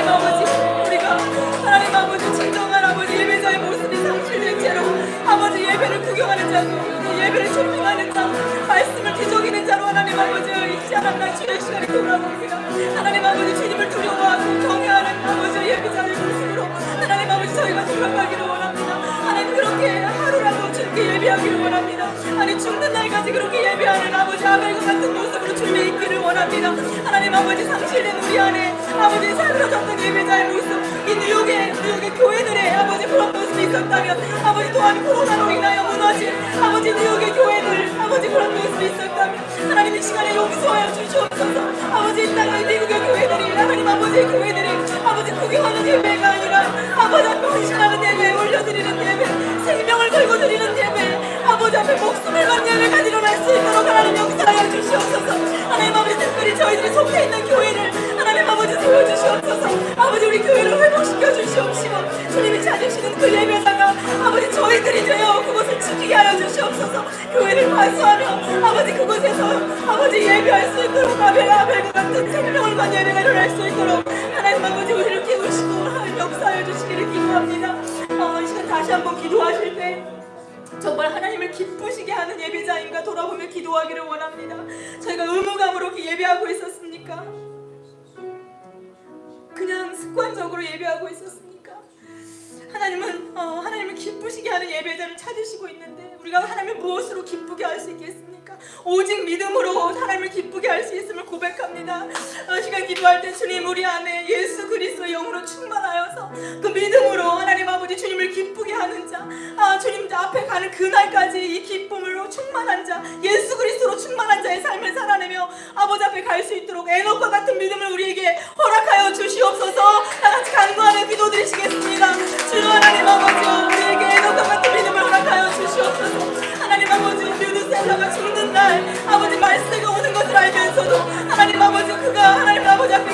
아버지, 우리가 하나님 아버지 진정한 아버지 예배자의 모습이 상실된 채로 아버지 예배를 구경하는 자도, 예배를 쇼핑하는 자, 말씀을 뒤적이는 자로 하나님 아버지 있지 않았나. 주의 시간에 돌아봅니다. 하나님 아버지, 주님을 두려워하고 경외하는 아버지 예배자의 모습으로 하나님 아버지 저희가 돌아가기를 원합니다. 하나님, 그렇게 하루라도 주님께 예배하기를 원합니다. 아니, 죽는 날까지 그렇게 예배하는 아버지 아벨과 같은 모습으로 주님의 있기를 원합니다. 하나님 아버지, 상실된 우리 안에 아버지 사그라졌던 예배자의 모습, 이 뉴욕의 교회들의 아버지 그런 모습이 있었다면, 아버지 또한 코로나로 인하여 무너진 아버지 뉴욕의 교회들 아버지 그런 모습이 있었다면 하나님 이 시간에 용서하여 주시옵소서. 아버지 이 땅의 미국의 교회들이 하나님 아버지의 교회들이 아버지 구경하는 예배가 아니라 아버지 앞에 헌신하는 예배, 올려드리는 예배, 생명을 걸고 드리는 예배, 아버지 앞에 목숨을 건 예배가 일어날 수 있도록 하나님 용서하여 주시옵소서. 하나님 아버지, 특별히 저희들이 속해 있는 교회를 하나님 아버지 세워주시옵소서. 아버지, 우리 교회를 회복시켜 주시옵시고 주님이 찾으시는 그 예배자가 아버지 저희들이 되어 그곳을 지키게 하여 주시옵소서. 교회를 반수하며 아버지 그곳에서 아버지 예배할 수 있도록 아벨과 같은 생명을 건 예배가 일어날 수 있도록 하나님 아버지 우리를 깨우시고 하나님 역사하여 주시기를 기도합니다. 이 시간 다시 한번 기도하실 때 정말 하나님을 기쁘시게 하는 예배자인가 돌아보며 기도하기를 원합니다. 저희가 의무감으로 예배하고 있었습니까? 그냥 습관적으로 예배하고 있었습니까? 하나님은 하나님을 기쁘시게 하는 예배자를 찾으시고 있는데 우리가 하나님을 무엇으로 기쁘게 할 수 있겠습니까? 오직 믿음으로 하나님을 기쁘게 할 수 있음을 고백합니다. 시간 기도할 때 주님, 우리 안에 예수 그리스도의 영으로 충만하여서 그 믿음으로 하나님 아버지 주님을 기쁘게 하는 자, 주님 앞에 가는 그날까지 이 기쁨으로 충만한 자, 예수 그리스도로 충만한 자의 삶을 살아내며 아버지 앞에 갈 수 있도록 에녹과 같은 믿음을 우리에게 허락하여 주시옵소서. 다 같이 간구하며 기도드리시겠습니다. 주여 하나님 아버지, 우리에게 에녹과 같은 믿음을 허락하여 주시옵소서. 하나님 아버지, 뮤드셀라가 죽는 날 아버지 말세가 오는 것을 알면서도 하나님 아버지 그가 하나님 아버지 앞에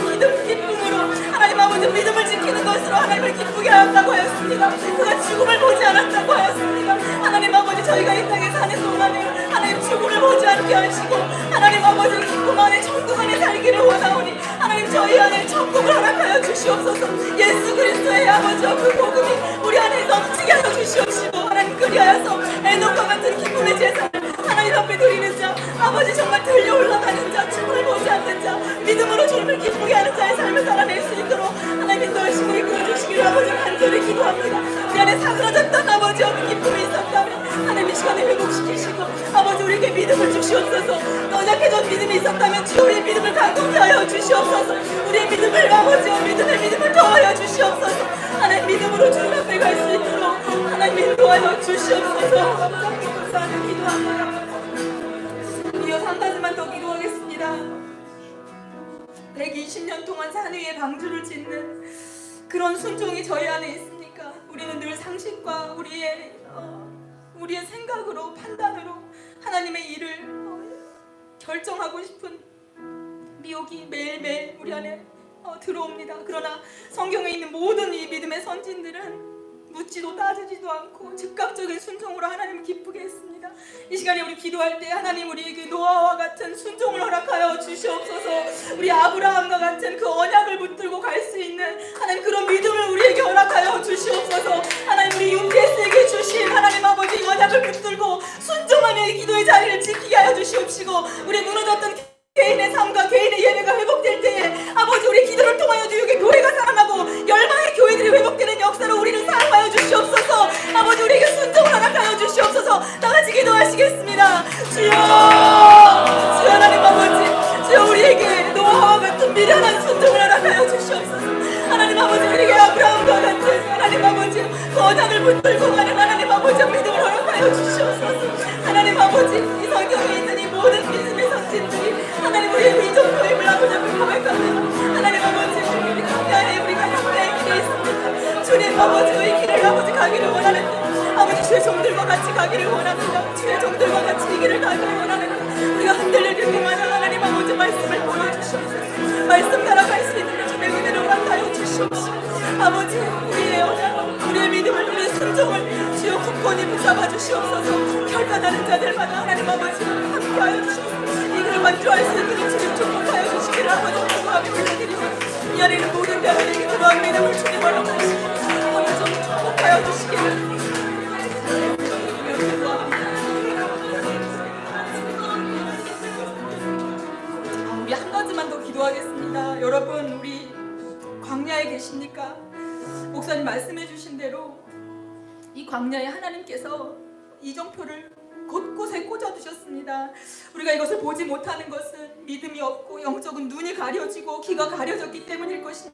기쁨으로 하나님 아버지 믿음을 지키는 것으로 하나님을 기쁘게 하였다고 하였습니다. 그가 죽음을 보지 않았다고 하였습니다. 하나님 아버지, 저희가 이 땅에 사는 동안에 하나님 죽음을 보지 않게 하시고 하나님 아버지 기쁨 안에 천국 안에 살기를 원하오니 하나님 저희 안에 천국을 허락하여 주시옵소서. 예수 그리스도의 아버지와 그 복음이 우리 안에 넘치게 하여 주시옵시고 하나님 그리하여서 에녹과 같은 기쁨의 제사를 하나님 앞에 드리는 자, 아버지 정말 들려 올라가는 자, 죽음을 보지 않는 자, 믿음으로 주님을 기쁘게 하는 자의 삶을 살아낼 수 있도록 하나님 인도하시고 이끌어주시기를 아버지 간절히 기도합니다. 우리 안에 사그라졌던 아버지 어떤 기쁨이 있었다면 하나님 이 시간에 회복시키시고 아버지 우리에게 믿음을 주시옵소서. 연약해진 믿음이 있었다면 주 우리의 믿음을 강건케 하여 주시옵소서. 우리의 믿음을 아버지 믿음을 더하여 주시옵소서. 하나님 믿음으로 주님 앞에 갈 수 있도록 하나님 인도하여 주시옵소서. 감사하는 기도합니다. 이어서 한 가지만 더 기도하겠습니다. 120년 동안 산 위에 방주를 짓는 그런 순종이 저희 안에 있습니까? 우리는 늘 상식과 우리의 생각으로 판단으로 하나님의 일을 결정하고 싶은 미혹이 매일매일 우리 안에 들어옵니다. 그러나 성경에 있는 모든 이 믿음의 선진들은 묻지도 따지지도 않고 즉각적인 순종으로 하나님을 기쁘게 했습니다. 이 시간에 우리 기도할 때 하나님 우리에게 노아와 같은 순종을 허락하여 주시옵소서. 우리 아브라함과 같은 그 언약을 붙들고 갈 수 있는 하나님 그런 믿음을 우리에게 허락하여 주시옵소서. 하나님 우리 UPS에게 주신 하나님 아버지 언약을 붙들고 순종하며 이 기도의 자리를 지키게 하여 주시옵시고 우리 무너졌던 개인의 삶과 개인의 예배가 회복될 때에 아버지 우리 기도를 통하여 뉴욕의 교회가 살아나 주여 하나님 아버지, 주여 우리에게 노아와 같은 미련한 순종을 허락하여 주시옵소서. 하나님 아버지, 우리에게 아브라함과 같은 하나님 아버지 거장을 붙들고 가는 하나님 아버지 믿음을 허락하여 주시옵소서. 하나님 아버지, 이 성경에 있는 이 모든 믿음의 선진들이 하나님 우리의 미정표임을 아버지 앞에 고백합니다. 하나님 아버지, 우리 강야에 우리가 형제의 길에 있습니다. 주님 아버지, 이 길을 아버지 가기를 원하는데 아버지 주의 종들과 같이 가기를 원합니다. 주의 종들과 같이 이 길을 가기를 원하는데 우리가 흔들릴 때마다 하나님 아버지 말씀을 보여주시옵소서. 말씀 따라갈 수 있는 주의 은혜를 허락하여 주시옵소서. 아버지, 우리의 믿음을, 우리의 순종을 주여 굳건히 붙잡아 주시옵소서. 결단하는 자들마다 하나님 아버지 함께하여 주시옵소서. 이 길을 완주할 수 있는 주님 축복하여 주시기를 아버지 기도하며 올려드리며 이 안에 있는 모든 자들에게 기도하며 이름을 주님 허락하시고 아버지 축복하여 주시기를 우리 한 가지만 더 기도하겠습니다. 여러분, 우리 광야에 계십니까? 목사님 말씀해 주신 대로 이 광야에 하나님께서 이정표를 곳곳에 꽂아두셨습니다. 우리가 이것을 보지 못하는 것은 믿음이 없고 영적인 눈이 가려지고 귀가 가려졌기 때문일 것입니다.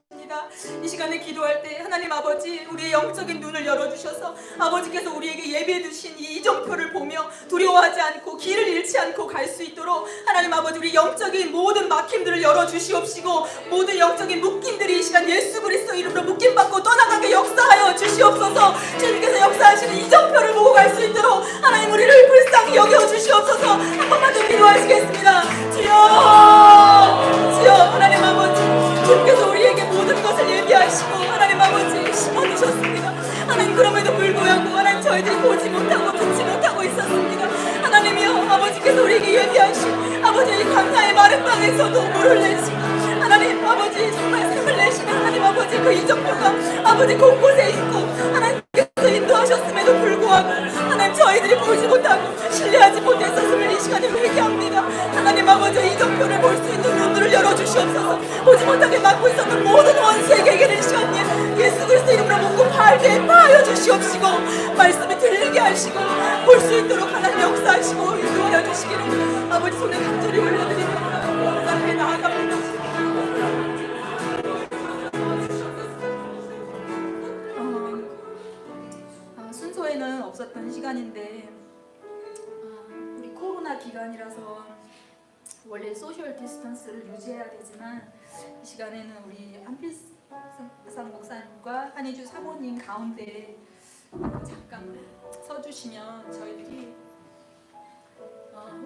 이 시간에 기도할 때 하나님 아버지, 우리의 영적인 눈을 열어주셔서 아버지께서 우리에게 예비해 두신 이 이정표를 보며 두려워하지 않고 길을 잃지 않고 갈 수 있도록 하나님 아버지, 우리 영적인 모든 막힘들을 열어주시옵시고 모든 영적인 묶임들이 이 시간 예수 그리스도 이름으로 묶임받고 떠나가게 역사하여 주시옵소서. 주님께서 역사하시는 이정표를 보고 갈 수 있도록 하나님 우리를 불쌍히 여겨 주시옵소서. 한 번만 더 기도하시겠습니다. 주여 하나님 아버지, 주님께서 우리에게 모든 것을 예비하시고 하나님 아버지 심어주셨습니다. 하나님, 그럼에도 불구하고 하나님 저희들이 보지 못하고 듣지 못하고 있었습니다. 하나님이여, 아버지께서 우리에게 예비하신 아버지 이 광야의 마른 땅에서도 물을 내시고 하나님 아버지 정말 샘을 내시는 하나님 아버지 그 이정표가 아버지 곳곳에 있고 하나님께서 인도하셨음에도 불구하고 하나님 저희들이 보지 못하고 신뢰하지 못했었음을 이 시간에 회개합니다. 하나님 아버지, 이정표를 볼 수 있는 눈들을 열어주시옵소서. 보지 못하게 막고 있었던 모든 원수에게 이 시간에 예수 그리스도 이름으로 묶고 파하게 파하여 주시옵시고 말씀이 들리게 하시고 볼 수 있도록 하나님 역사하시고 인도하여 주시기를 아버지 손에 간절히 올려드립니다. 오늘 앞에 나아갑니다. 순서에는 없었던 시간인데 우리 코로나 기간이라서 원래 소셜 디스턴스를 유지해야 되지만 이 시간에는 우리 한필상 목사님과 한희주 사모님 가운데 잠깐 서주시면 저희들이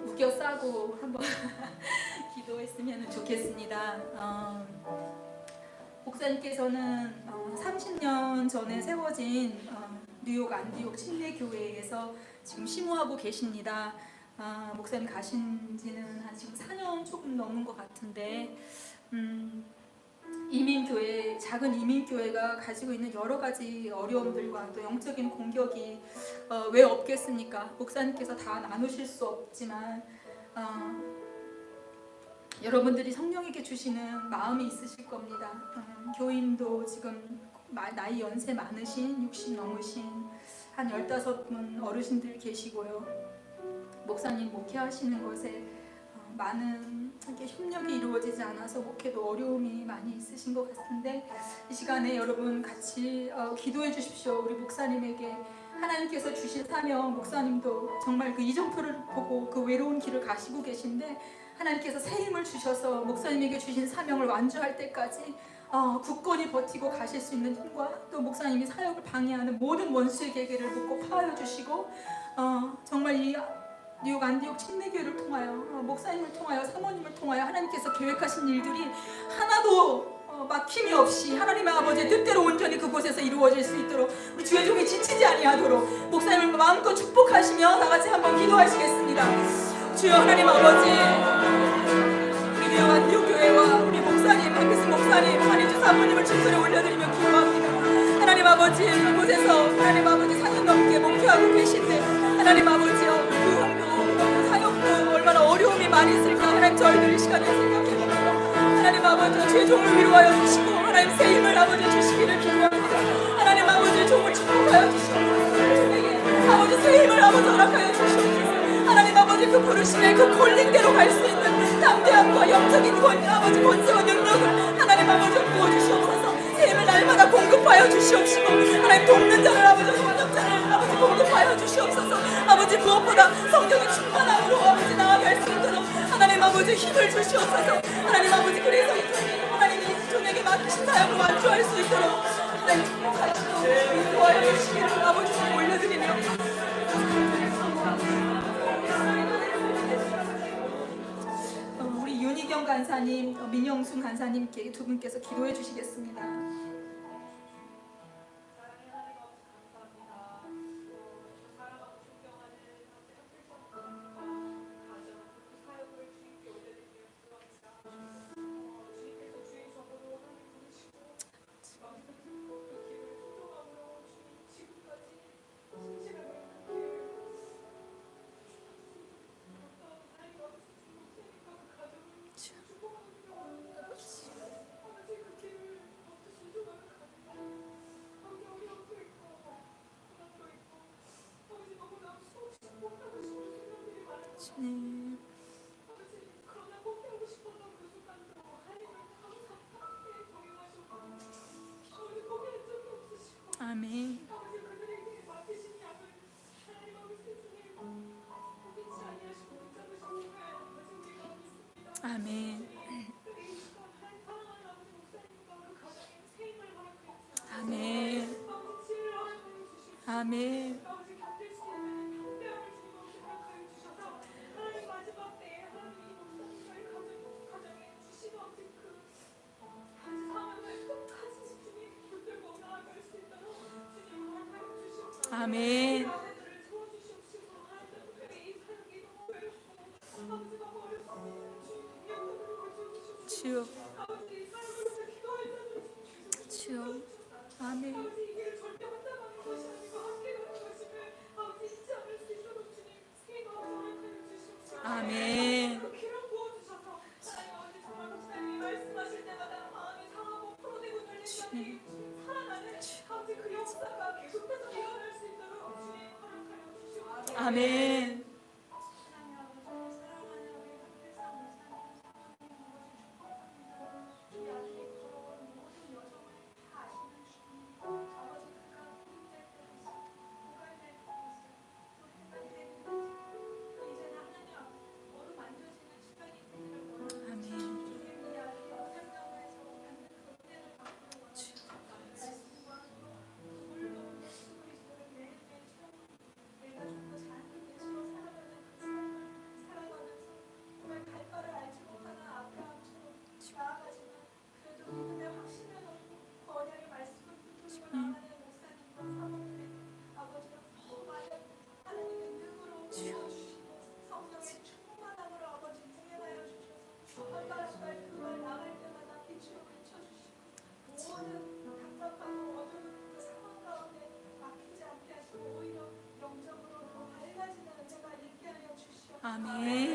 우겨 싸고 한번 기도했으면 좋겠습니다. 목사님께서는 30년 전에 세워진 뉴욕 안디옥 침례교회에서 지금 심호하고 계십니다. 목사님 가신 지는 한 지금 4년 조금 넘은 것 같은데 이민교회, 작은 이민교회가 가지고 있는 여러 가지 어려움들과 또 영적인 공격이 왜 없겠습니까? 목사님께서 다 나누실 수 없지만 여러분들이 성령에게 주시는 마음이 있으실 겁니다. 교인도 지금 나이 연세 많으신 60 넘으신 한 15분 어르신들 계시고요. 목사님 목회하시는 것에 많은 이렇게 협력이 이루어지지 않아서 목회도 어려움이 많이 있으신 것 같은데 이 시간에 여러분 같이 기도해 주십시오. 우리 목사님에게 하나님께서 주신 사명, 목사님도 정말 그 이정표를 보고 그 외로운 길을 가시고 계신데 하나님께서 새 힘을 주셔서 목사님에게 주신 사명을 완주할 때까지 굳건히 버티고 가실 수 있는 힘과 또 목사님이 사역을 방해하는 모든 원수의 계계를 묶고 파하여 주시고 정말 이 뉴욕 안디옥 침례교회를 통하여 목사님을 통하여 사모님을 통하여 하나님께서 계획하신 일들이 하나도 막힘이 없이 하나님의 아버지의 뜻대로 온전히 그곳에서 이루어질 수 있도록 우리 주의 종이 지치지 아니하도록 목사님을 마음껏 축복하시며 다같이 한번 기도하시겠습니다. 주여 하나님 아버지, 우리 뉴욕 안디옥 교회와 우리 목사님 박기승 목사님 한희주 사모님을 주소에 올려드리며 기도합니다. 하나님 아버지, 이곳에서 하나님 아버지 4년 넘게 목회하고 계신데 하나님 아버지여 그 사역도 얼마나 어려움이 많이 있을까 하나님 저희들 이 시간에 생각해봅니다. 하나님 아버지, 주의 종을 위로하여 주시고 하나님 새 힘을 아버지 주시기를 기도합니다. 하나님 아버지, 종을 축복하여 주시옵소서. 종에게 아버지 새 힘을 아버지 허락하여 주시옵소서. 하나님 아버지 아버지 그 부르심의 그 콜링대로 갈 수 있는 담대함과 영적인 아버지 권세와 능력을 하나님 아버지 부어주시옵소서. 샘을 날마다 공급하여 주시옵시고 하나님 돕는 자를 아버지 도와줄 자를 아버지 공급하여 주시옵소서. 아버지 무엇보다 성령의 충만함으로 아버지 나아갈 수 있도록 하나님 아버지 힘을 주시옵소서. 하나님 아버지 그래서 이 종이 하나님이 이 종에게 맡기신 사역을 완주할 수 있도록 하나님 축복하시고 인도하여 주시기를 아버지께 올려드리며 우리 윤희경 간사님, 민영순 간사님께 두 분께서 기도해 주시겠습니다. 아멘. 아멘. 아멘. 아멘. 아멘. 주여. 주여. 아멘. 아멘. 아멘. 아멘.